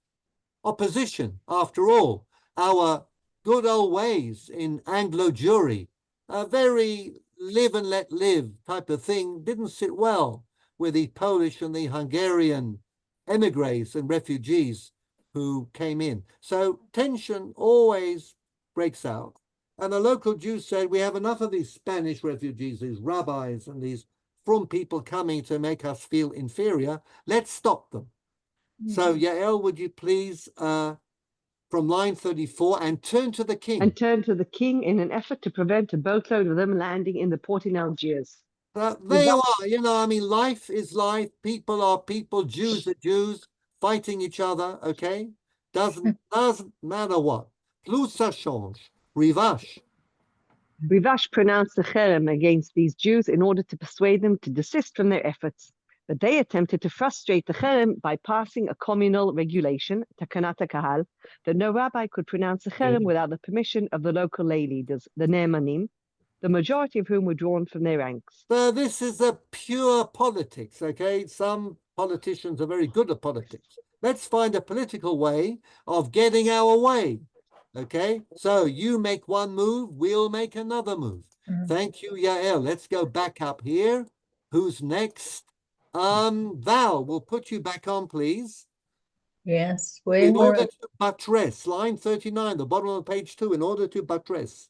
opposition. After all, our good old ways in Anglo Jewry, a very live and let live type of thing, didn't sit well with the Polish and the Hungarian emigres and refugees who came in. So tension always breaks out. And the local Jews said, we have enough of these Spanish refugees, these rabbis and these from people coming to make us feel inferior. Let's stop them. So Yael, would you please, from line 34, and turn to the king. And turn to the king in an effort to prevent a boatload of them landing in the port in Algiers. There you are. You know, I mean, life is life. People are people. Jews are Jews fighting each other. Okay, doesn't matter what. Plus ça change. Rivash. Rivash pronounced a cherem against these Jews in order to persuade them to desist from their efforts. But they attempted to frustrate the cherem by passing a communal regulation, takanat kahal, that no rabbi could pronounce a cherem without the permission of the local lay leaders, the ne'emanim, the majority of whom were drawn from their ranks. So this is a pure politics, okay? Some politicians are very good at politics. Let's find a political way of getting our way, okay? So you make one move, we'll make another move. Thank you, Yael. Let's go back up here. Who's next? Val, we'll put you back on, please. Yes. In order to buttress, line 39, the bottom of page 2, in order to buttress.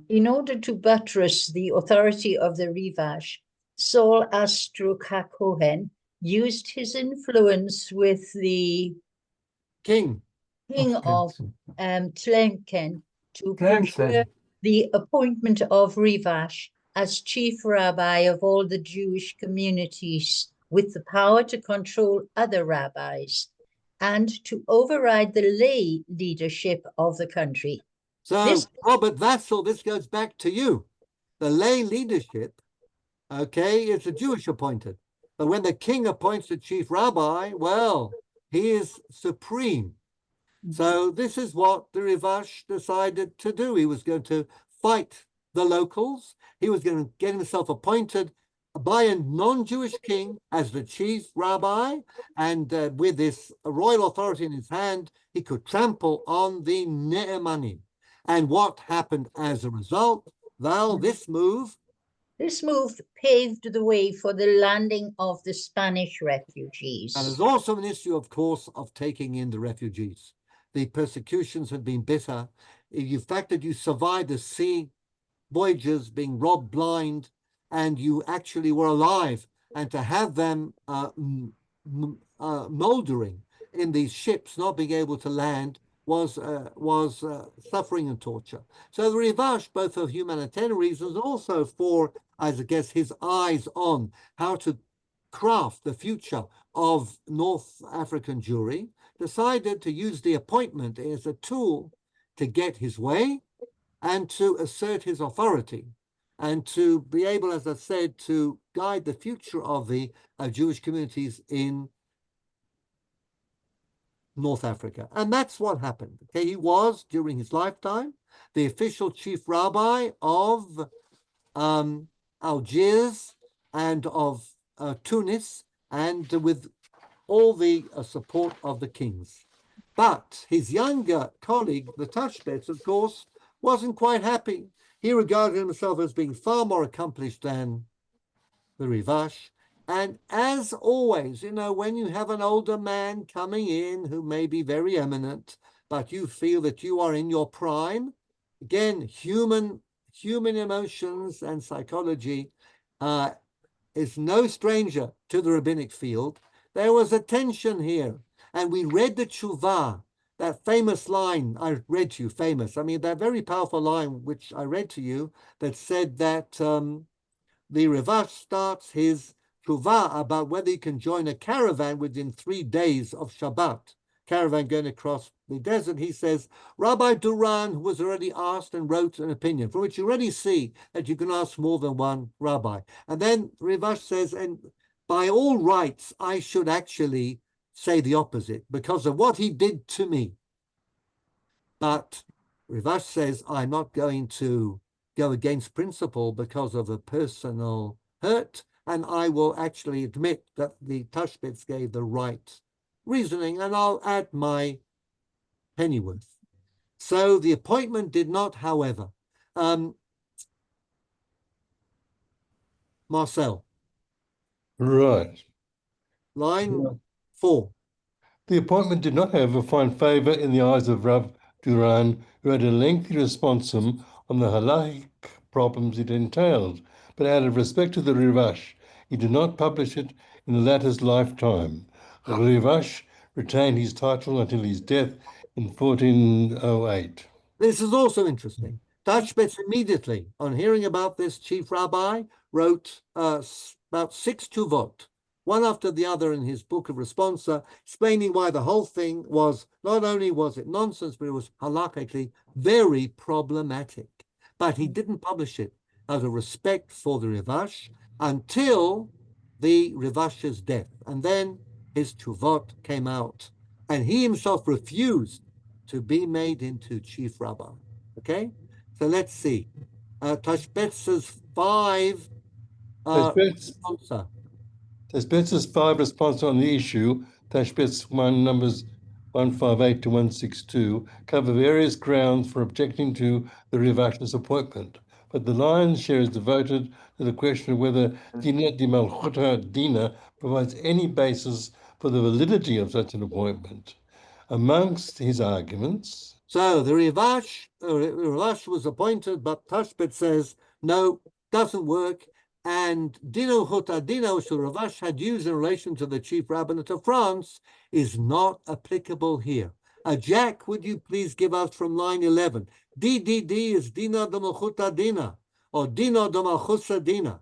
In order to buttress the authority of the Rivash, Saul Astruc HaKohen used his influence with the King king of Tlemcen to Tlemcen. procure the appointment of Rivash as chief rabbi of all the Jewish communities, with the power to control other rabbis and to override the lay leadership of the country. So, Robert Vassal, this goes back to you. The lay leadership, okay, is a Jewish appointed. But when the king appoints the chief rabbi, well, he is supreme. So this is what the Rivash decided to do. He was going to fight the locals. He was going to get himself appointed by a non-Jewish king as the chief rabbi, and with this royal authority in his hand, he could trample on the Ne'emanim. And what happened as a result? Well, this move paved the way for the landing of the Spanish refugees. And there's also an issue, of course, of taking in the refugees. The persecutions had been bitter. The fact that you survived the sea voyages, being robbed blind, and you actually were alive, and to have them moldering in these ships, not being able to land, was suffering and torture. So the Rivash, both for humanitarian reasons, also for, as I guess, his eyes on how to craft the future of North African Jewry, decided to use the appointment as a tool to get his way and to assert his authority and to be able, as I said, to guide the future of the Jewish communities in North Africa. And that's what happened. Okay, he was, during his lifetime, the official chief rabbi of Algiers and of Tunis, and with all the support of the kings. But his younger colleague, the Tashbetz, of course, wasn't quite happy. He regarded himself as being far more accomplished than the Rivash. And as always, you know, when you have an older man coming in who may be very eminent, but you feel that you are in your prime, again, human emotions and psychology is no stranger to the rabbinic field. There was a tension here, and we read the tshuva, that famous line I read to you, famous. I mean, that very powerful line which I read to you that said that the Rivash starts his tshuva about whether he can join a caravan within 3 days of Shabbat, caravan going across the desert. He says, Rabbi Duran, who was already asked and wrote an opinion, from which you already see that you can ask more than one rabbi. And then Rivash says, and by all rights, I should actually say the opposite because of what he did to me. But Rivash says, I'm not going to go against principle because of a personal hurt, and I will actually admit that the Tashbetz gave the right reasoning, and I'll add my pennyworth. So the appointment did not, however. Marcel. Right. Line 4. The appointment did not, however, find favour in the eyes of Rav Duran, who had a lengthy responsum on the halachic problems it entailed, but out of respect to the Rivash, he did not publish it in the latter's lifetime. The Rivash retained his title until his death in 1408. This is also interesting. Tashbetz immediately, on hearing about this chief rabbi, wrote about 6 tuvot, one after the other in his book of Responsa, explaining why the whole thing was, not only was it nonsense, but it was halachically very problematic. But he didn't publish it out of respect for the Rivash until the Rivash's death. And then his tuvot came out, and he himself refused to be made into chief rabbi. Okay? So let's see. Tashbetz's 5 Responsa. Tashbetz's 5 responses on the issue, Tashbetz 1 numbers 158 to 162, cover various grounds for objecting to the Rivash's appointment, but the lion's share is devoted to the question of whether Dina di Malchuta Dina provides any basis for the validity of such an appointment. Amongst his arguments... So the Rivash was appointed, but Tashbetz says, no, doesn't work. and Dino Hotadino, which Ravash had used in relation to the chief rabbinate of France, is not applicable here. Jack, would you please give us from line 11? DDD is Dina de Malchuta Dina, or Dina de Malchusa Dina.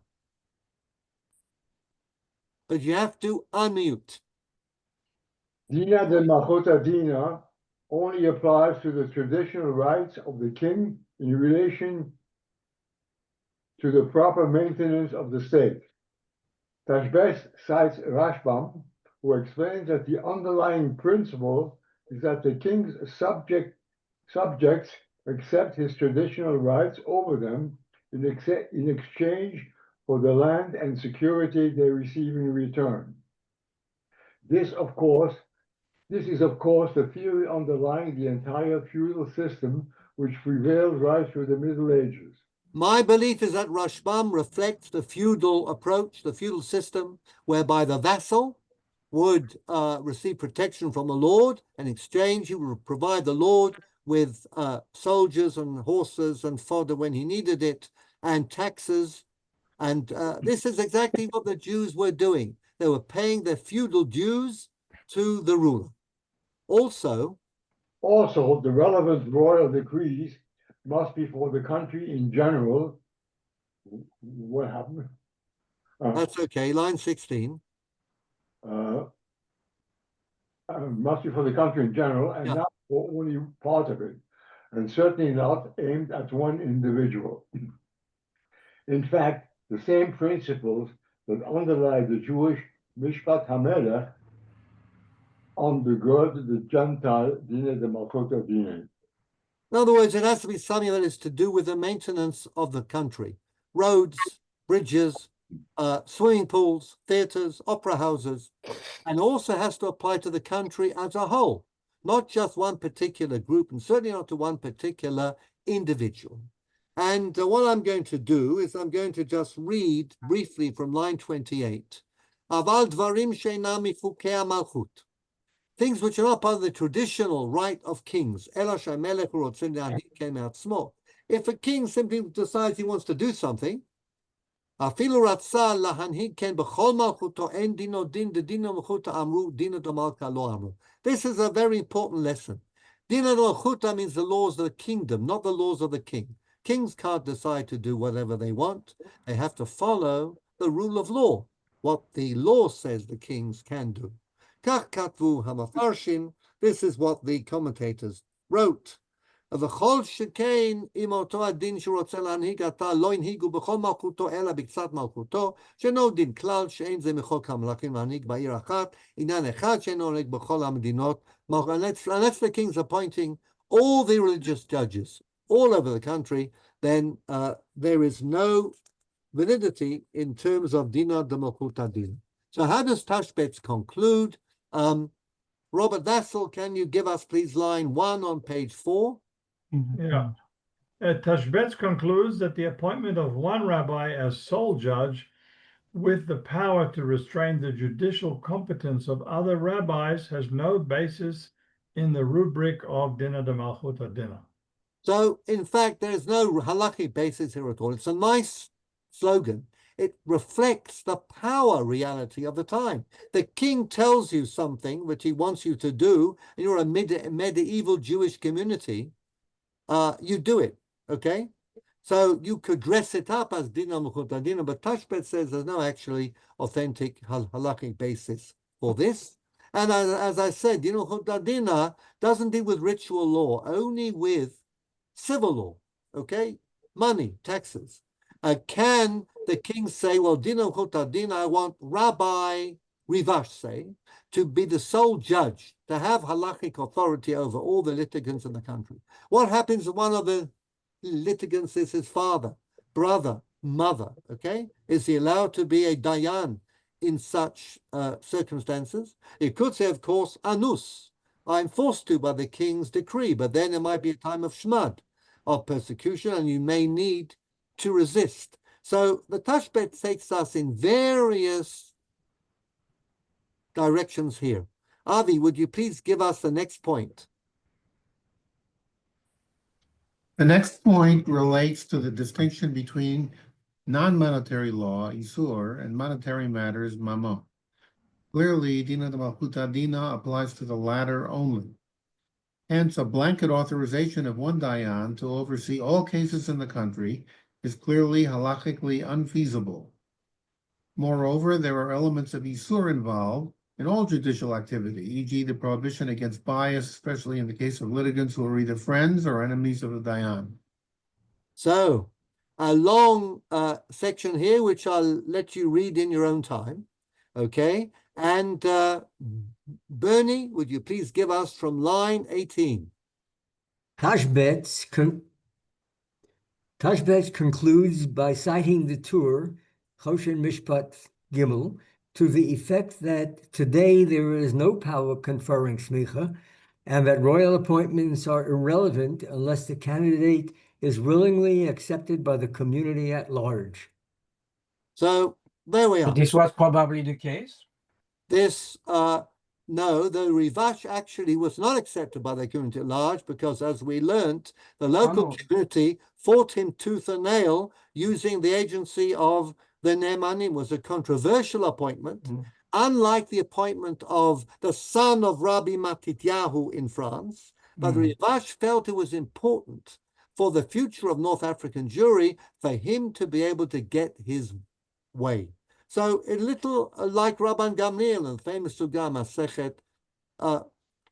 But you have to unmute. Dina de Malchuta Dina only applies to the traditional rights of the king in relation to the proper maintenance of the state. Tashbes cites Rashbam, who explains that the underlying principle is that the king's subjects accept his traditional rights over them in exchange for the land and security they receive in return. This is, of course, the theory underlying the entire feudal system which prevailed right through the Middle Ages. My belief is that Rashbam reflects the feudal approach, the feudal system, whereby the vassal would receive protection from the lord, and in exchange he would provide the lord with soldiers and horses and fodder when he needed it, and taxes. And this is exactly what the Jews were doing. They were paying their feudal dues to the ruler. Also, the relevant royal decrees must be for the country in general. What happened? That's okay, line 16. Must be for the country in general and not for only part of it, and certainly not aimed at one individual. In fact, the same principles that underlie the Jewish Mishpat HaMelech undergird the Gentile Dina de Malchuta Dina. In other words, it has to be something that is to do with the maintenance of the country. Roads, bridges, swimming pools, theaters, opera houses, and also has to apply to the country as a whole, not just one particular group, and certainly not to one particular individual. And what I'm going to do is I'm going to just read briefly from line 28. Aval dvarim she'einam mifukei malchut. Things which are not part of the traditional right of kings. Came out small. If a king simply decides he wants to do something, this is a very important lesson. Dina de Malchuta means the laws of the kingdom, not the laws of the king. Kings can't decide to do whatever they want. They have to follow the rule of law, what the law says the kings can do. This is what the commentators wrote. וכל שכן אם אותו הדין שרוצה להנהיג אתה לא הנהיגו בכל מלכותו אלא בקצת מלכותו, שאינו דין כלל שאין זה מחוק המלכים להנהיג בעיר אחת, עניין אחד שאינו נוהג בכל המדינות. Unless the king's appointing all the religious judges all over the country, then there is no validity in terms of Dina de Malchuta Dina. So how does Tashbetz conclude? Robert Vassal, can you give us please line 1 on page 4? Yeah. Tashbetz concludes that the appointment of one rabbi as sole judge with the power to restrain the judicial competence of other rabbis has no basis in the rubric of Dina de Malchuta Dina. So, in fact, there is no halakhic basis here at all. It's a nice slogan. It reflects the power reality of the time. The king tells you something which he wants you to do, and you're a medieval Jewish community, you do it, okay? So you could dress it up as Dina Malchuta Dina, but Tashbetz says there's no actually authentic halakhic basis for this. And as I said, Dina Malchuta Dina doesn't deal with ritual law, only with civil law, okay? Money, taxes. Can the king say, well, Dina Malchuta Dina, I want Rabbi Rivash, say, to be the sole judge, to have halakhic authority over all the litigants in the country? What happens if one of the litigants is his father, brother, mother, okay? Is he allowed to be a dayan in such circumstances? He could say, of course, anus, I'm forced to by the king's decree, but then it might be a time of shmad, of persecution, and you may need to resist. So the Tashbetz takes us in various directions here. Avi, would you please give us the next point? The next point relates to the distinction between non-monetary law, Isur, and monetary matters, Mammon. Clearly, Dina de Malchuta Dina applies to the latter only. Hence, a blanket authorization of one dayan to oversee all cases in the country is clearly halachically unfeasible. Moreover, there are elements of Isur involved in all judicial activity, e.g. the prohibition against bias, especially in the case of litigants who are either friends or enemies of the dayan. So, a long section here, which I'll let you read in your own time, okay? And Bernie, would you please give us from line 18? Tashbetz concludes by citing the Tur, Choshen Mishpat Gimel, to the effect that today there is no power conferring smicha, and that royal appointments are irrelevant unless the candidate is willingly accepted by the community at large. So there we are. This was probably the case. This, no, the Rivash actually was not accepted by the community at large because, as we learnt, the local community fought him tooth and nail using the agency of the Ne'emanim. Was a controversial appointment. Unlike the appointment of the son of Rabbi Matityahu in France, but the Rivash felt it was important for the future of North African Jewry for him to be able to get his way. So a little like Rabban Gamliel and famous Sugya Masechet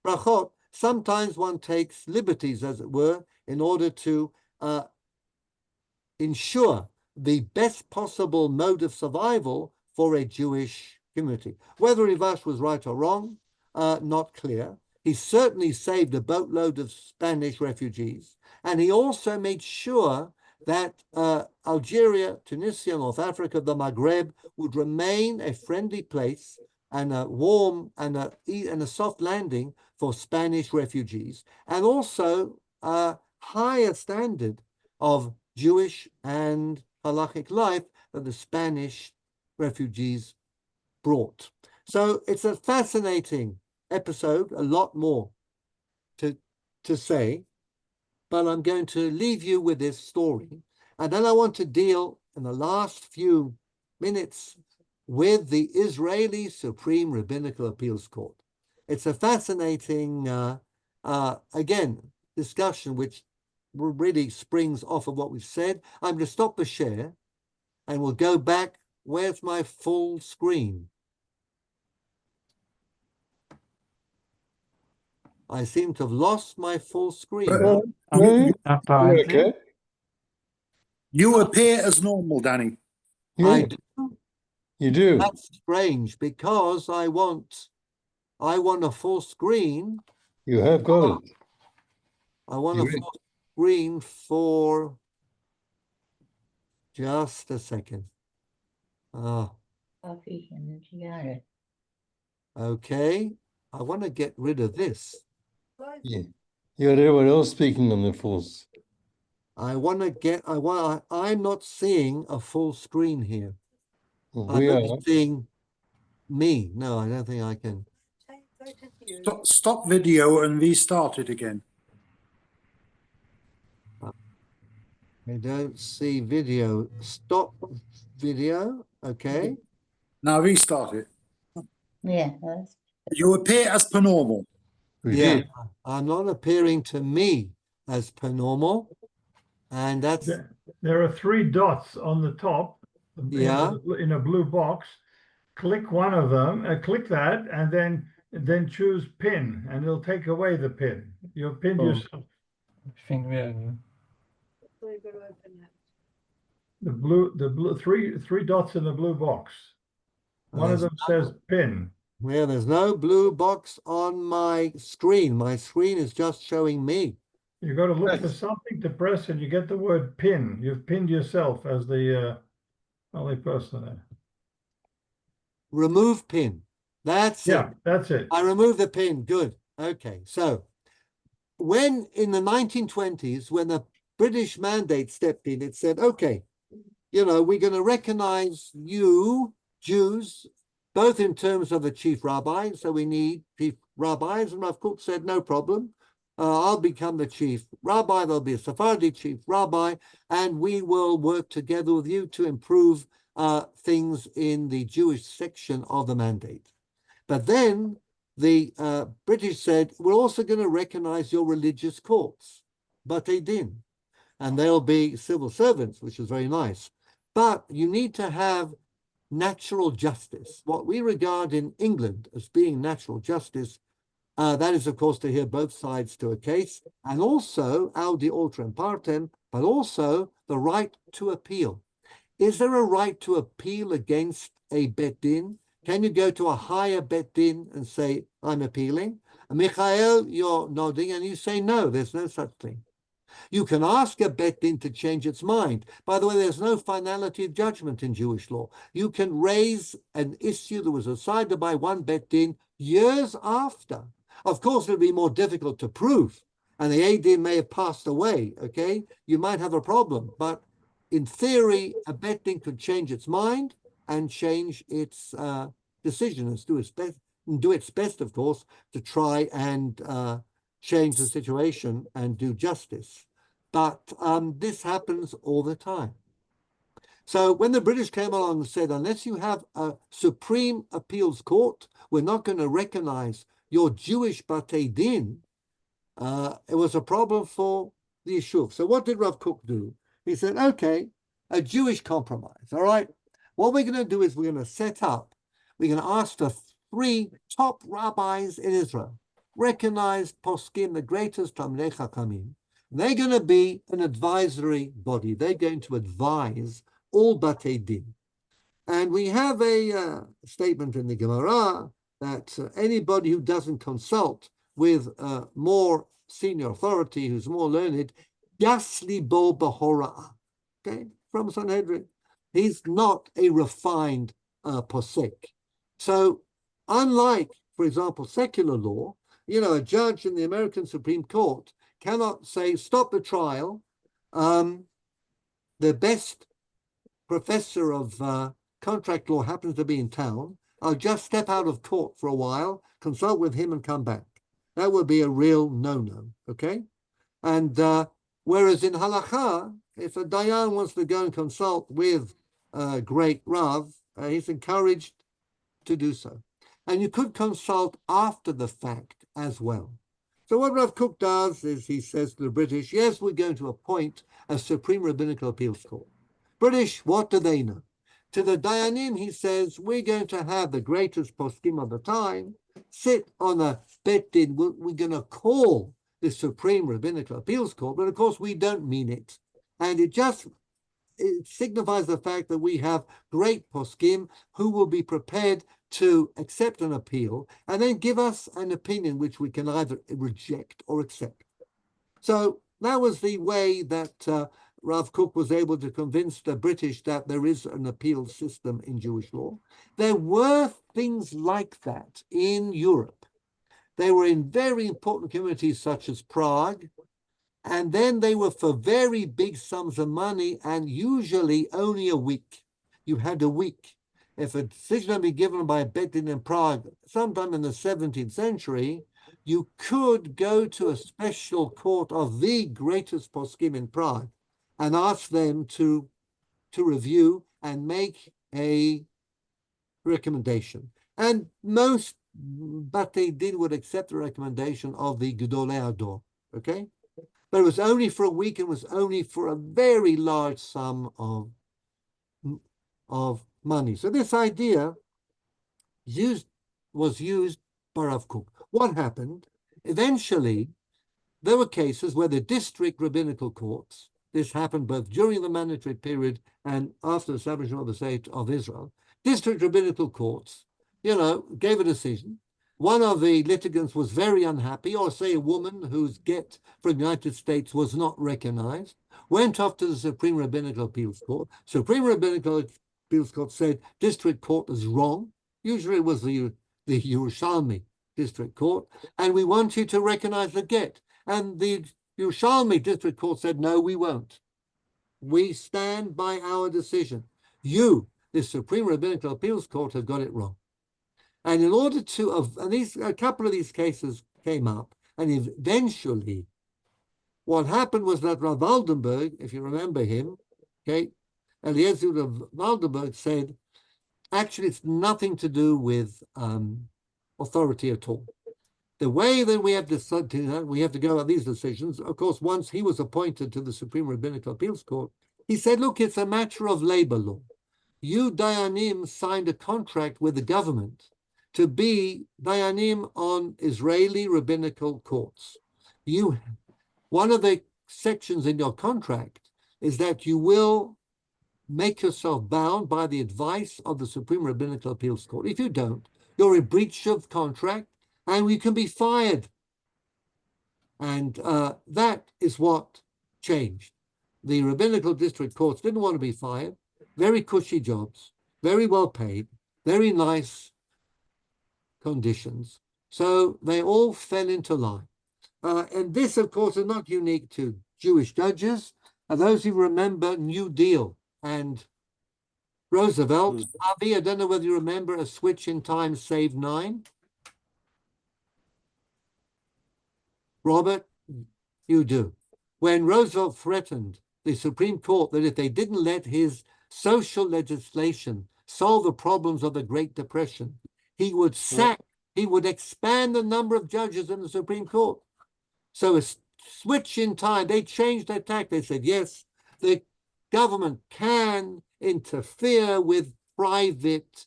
Brachot, sometimes one takes liberties, as it were, in order to ensure the best possible mode of survival for a Jewish community. Whether Rivash was right or wrong, not clear. He certainly saved a boatload of Spanish refugees, and he also made sure that Algeria, Tunisia, North Africa, the Maghreb would remain a friendly place and a warm and a soft landing for Spanish refugees, and also a higher standard of Jewish and halachic life that the Spanish refugees brought. So it's a fascinating episode, a lot more to say, but I'm going to leave you with this story. And then I want to deal in the last few minutes with the Israeli Supreme Rabbinical Appeals Court. It's a fascinating, again, discussion which really springs off of what we've said. I'm going to stop the share and we'll go back. Where's my full screen? I seem to have lost my full screen. Apparently. You appear as normal, Danny. I do. You do. That's strange because I want a full screen. You have got it. I want a full screen for just a second. Okay. I want to get rid of this. Yeah. You got everyone else speaking on the force. I'm not seeing a full screen here. Well, I'm only seeing me. No, I don't think I can. Stop video and restart it again. I don't see video. Stop video. Okay. Now restart it. Yeah. You appear as per normal. Yeah, I'm not appearing to me as per normal. And that's... There are 3 dots on the top in a blue box. Click one of them, click that, and then choose pin, and it'll take away the pin. You'll pin yourself. The blue, three dots in the blue box. One of them says pin. Well, there's no blue box on my screen. My screen is just showing me. You got to look for something to press, and you get the word pin. You've pinned yourself as the only person there. Remove pin. That's it. Yeah, that's it. I removed the pin. Good. Okay. So when in the 1920s, when the British mandate stepped in, it said, okay, we're going to recognize you, Jews, both in terms of a chief rabbi. So we need chief rabbis. And Rav Kook said, no problem. I'll become the chief rabbi, there'll be a Sephardi chief rabbi, and we will work together with you to improve things in the Jewish section of the mandate. But then the British said, we're also going to recognize your religious courts, Batei Din, and they'll be civil servants, which is very nice. But you need to have natural justice, what we regard in England as being natural justice. That is, of course, to hear both sides to a case, and also audi alteram partem, but also the right to appeal. Is there a right to appeal against a bet din? Can you go to a higher bet din and say, I'm appealing? And Michael, you're nodding, and you say, no, there's no such thing. You can ask a bet din to change its mind. By the way, there's no finality of judgment in Jewish law. You can raise an issue that was decided by one bet din years after. Of course, it'll be more difficult to prove, and the Eidim may have passed away, okay? You might have a problem, but in theory, a bet din could change its mind and change its decision and do its best, of course, to try and change the situation and do justice. But this happens all the time. So when the British came along and said, unless you have a Supreme Appeals Court, we're not going to recognize your Jewish Batei Din, it was a problem for the Yishuv. So what did Rav Kook do? He said, okay, a Jewish compromise, all right? What we're going to do is we're going to ask the 3 top rabbis in Israel, recognized poskim, the greatest Talmidei Chachamim. They're going to be an advisory body. They're going to advise all Batei Din. And we have a statement in the Gemara that anybody who doesn't consult with more senior authority, who's more learned, Yasli bo behora'ah, okay, from Sanhedrin. He's not a refined posek. So unlike, for example, secular law, you know, a judge in the American Supreme Court cannot say, stop the trial. The best professor of contract law happens to be in town. I'll just step out of court for a while, consult with him and come back. That would be a real no-no, okay? And whereas in halakha, if a dayan wants to go and consult with a great Rav, he's encouraged to do so. And you could consult after the fact as well. So what Rav Kook does is he says to the British, yes, we're going to appoint a Supreme Rabbinical Appeals Court. British, what do they know? To the Dayanim, he says, we're going to have the greatest poskim of the time sit on a bet din. We're going to call the Supreme Rabbinical Appeals Court, but of course we don't mean it. And it signifies the fact that we have great poskim who will be prepared to accept an appeal and then give us an opinion which we can either reject or accept. So that was the way that Rav Kook was able to convince the British that there is an appeal system in Jewish law. There were things like that in Europe. They were in very important communities such as Prague, and then they were for very big sums of money and usually only a week. You had a week. If a decision had been given by a bet din in Prague sometime in the 17th century, you could go to a special court of the greatest poskim in Prague and ask them to review and make a recommendation. And most Batei Din would accept the recommendation of the Gedolei Hador, okay? But it was only for a week and was only for a very large sum of money. So this idea was used by Rav Kook. What happened? Eventually, there were cases where the district rabbinical courts, this happened both during the mandatory period and after the establishment of the state of Israel, district rabbinical courts, gave a decision. One of the litigants was very unhappy, or say a woman whose get from the United States was not recognized, went off to the Supreme Rabbinical Appeals Court. Supreme Rabbinical Appeals Court said district court is wrong. Usually it was the Yerushalmi district court, and we want you to recognize the get. And the Yerushalmi district court said, no, we won't. We stand by our decision. You, the Supreme Rabbinical Appeals Court, have got it wrong. And in order to, a couple of these cases came up, And eventually, what happened was that Rav Waldenberg, if you remember him, okay, Eliezer of Waldenberg said, actually, it's nothing to do with authority at all. The way that we have to go about these decisions, of course, once he was appointed to the Supreme Rabbinical Appeals Court, he said, look, it's a matter of labor law. You, Dayanim, signed a contract with the government to be Dayanim on Israeli rabbinical courts. One of the sections in your contract is that you will make yourself bound by the advice of the Supreme Rabbinical Appeals Court. If you don't, you're in breach of contract and you can be fired. And that is what changed. The rabbinical district courts didn't want to be fired. Very cushy jobs, very well paid, very nice conditions. So they all fell into line. And this, of course, is not unique to Jewish judges. Those who remember New Deal and Roosevelt, Avi, I don't know whether you remember A Switch in Time Saved Nine. Robert, you do. When Roosevelt threatened the Supreme Court that if they didn't let his social legislation solve the problems of the Great Depression, he would he would expand the number of judges in the Supreme Court. So a switch in time, they changed their tack. They said, yes, the government can interfere with private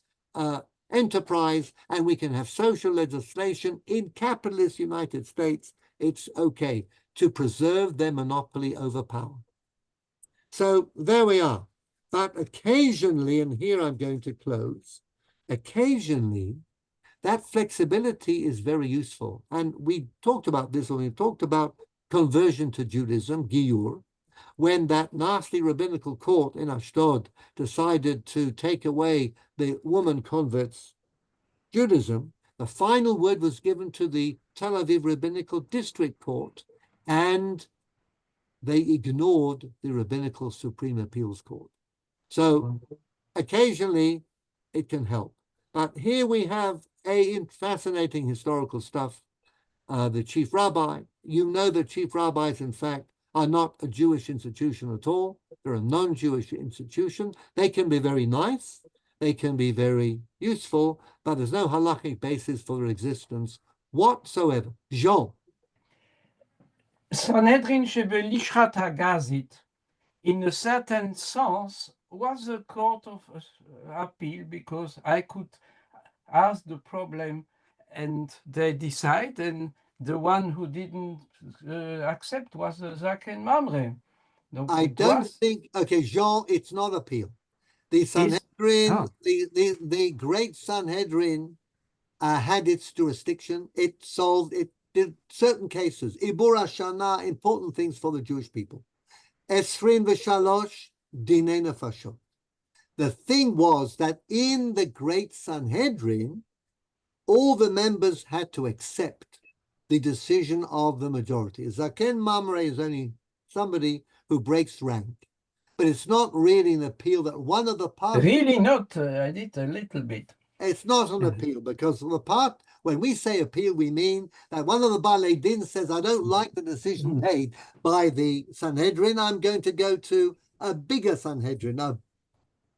enterprise and we can have social legislation in capitalist United States. It's okay to preserve their monopoly over power. So there we are. But occasionally, and here I'm going to close, occasionally that flexibility is very useful. And we talked about this when we talked about conversion to Judaism, Shiur, when that nasty rabbinical court in Ashdod decided to take away the woman converts' Judaism. The final word was given to the Tel Aviv Rabbinical District Court, and they ignored the Rabbinical Supreme Appeals Court. So occasionally it can help. But here we have fascinating historical stuff. The chief rabbi, you know that chief rabbis, in fact, are not a Jewish institution at all. They're a non-Jewish institution. They can be very nice. They can be very useful, but there's no halachic basis for their existence whatsoever. Jean. Sanhedrin שבלשכת הגזית, in a certain sense, was a court of appeal because I could ask the problem and they decide, and the one who didn't accept was Zaken Mamre. I don't think, okay, Jean, it's not appeal. The Sanhedrin, the great Sanhedrin had its jurisdiction. It solved, it did certain cases. Ibur Hashana, important things for the Jewish people. Esrin v'shalosh, dinei nefashot. The thing was that in the great Sanhedrin, all the members had to accept the decision of the majority. Zaken Mamre is only somebody who breaks rank. But it's not really an appeal that one of the parties... Really not, I did a little bit. It's not an appeal because the part, when we say appeal, we mean that one of the Balei Din says, I don't like the decision made by the Sanhedrin, I'm going to go to a bigger Sanhedrin, a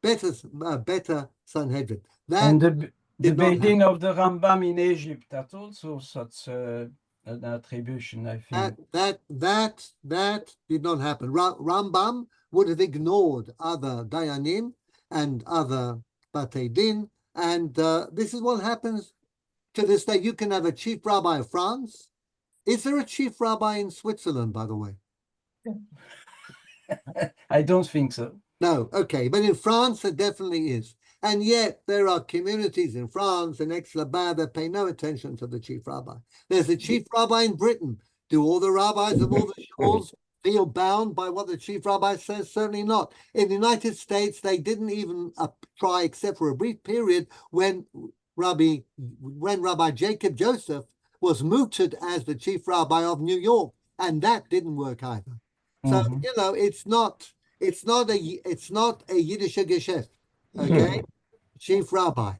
better Sanhedrin. That and the Beit Din of the Rambam in Egypt, that also such an attribution, I think. That did not happen. Rambam would have ignored other Dayanim and other Batei Din, and this is what happens to this day. You can have a chief rabbi of France. Is there a chief rabbi in Switzerland, by the way? I don't think so. No, okay, but in France there definitely is. And yet there are communities in France and Aix-les-Bains that pay no attention to the chief rabbi. There's a chief rabbi in Britain. Do all the rabbis of all the schools feel bound by what the chief rabbi says? Certainly not. In the United States, they didn't even try, except for a brief period, when Rabbi Jacob Joseph was mooted as the chief rabbi of New York, and that didn't work either. So you know, it's not a Yiddish Geschäft, okay? Chief rabbi.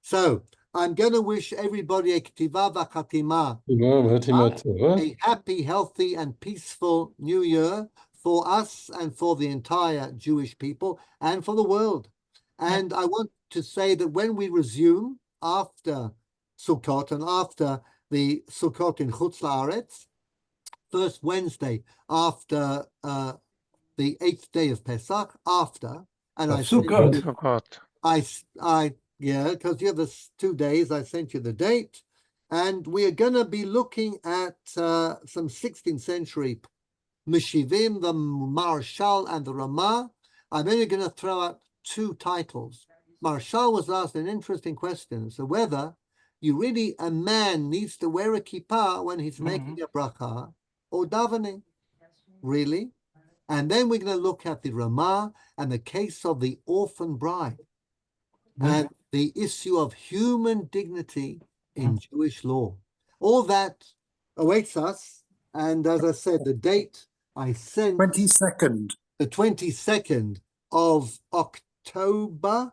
So I'm going to wish everybody a ktiva v'chatima, a happy, healthy, and peaceful New Year for us and for the entire Jewish people and for the world. And I want to say that when we resume after Sukkot and after the Sukkot in Chutz La'aretz, first Wednesday after the 8th day of Pesach, after, and I yeah, because you have this 2 days, I sent you the date, and we are going to be looking at some 16th century Meshivim, the Marshal and the Ramah. I'm only going to throw out 2 titles. Marshal was asked an interesting question, so whether a man needs to wear a kippah when he's making a bracha or davening, really? And then we're going to look at the Ramah and the case of the orphan bride and the issue of human dignity in Jewish law. All that awaits us. And as I said, the date I sent, 22nd. The 22nd of October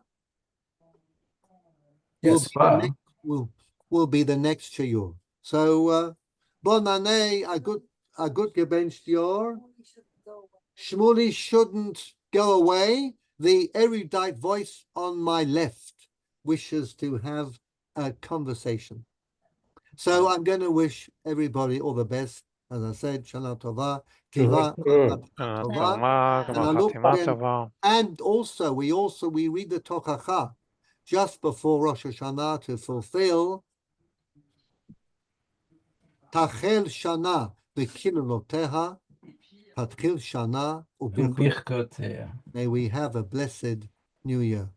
will be the next Shiur. So, bon année, a good gebencht Jahr. Shmuley shouldn't go away. The erudite voice on my left wishes to have a conversation. So I'm going to wish everybody all the best. As I said, Shana Tova, Tiva, Tova. And also, we read the Tochacha just before Rosh Hashanah to fulfill Tachel Shana V'Kiluloteha, Patchil Shana U'Birchoteha. May we have a blessed New Year.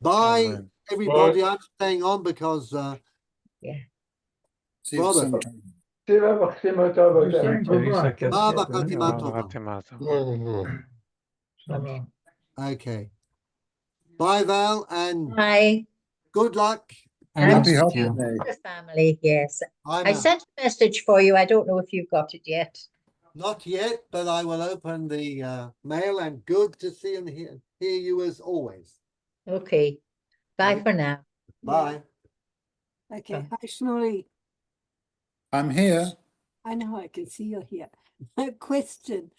Bye, Amen. Everybody. Bye. I'm staying on because Robert. Okay. Bye, Val, and bye. Good luck. And happy the family, yes. I sent a message for you. I don't know if you've got it yet. Not yet, but I will open the mail, and good to see and hear you as always. Okay. Bye for now. Bye. Okay. Hi, Shmuley. I'm here. I know, I can see you're here. Question.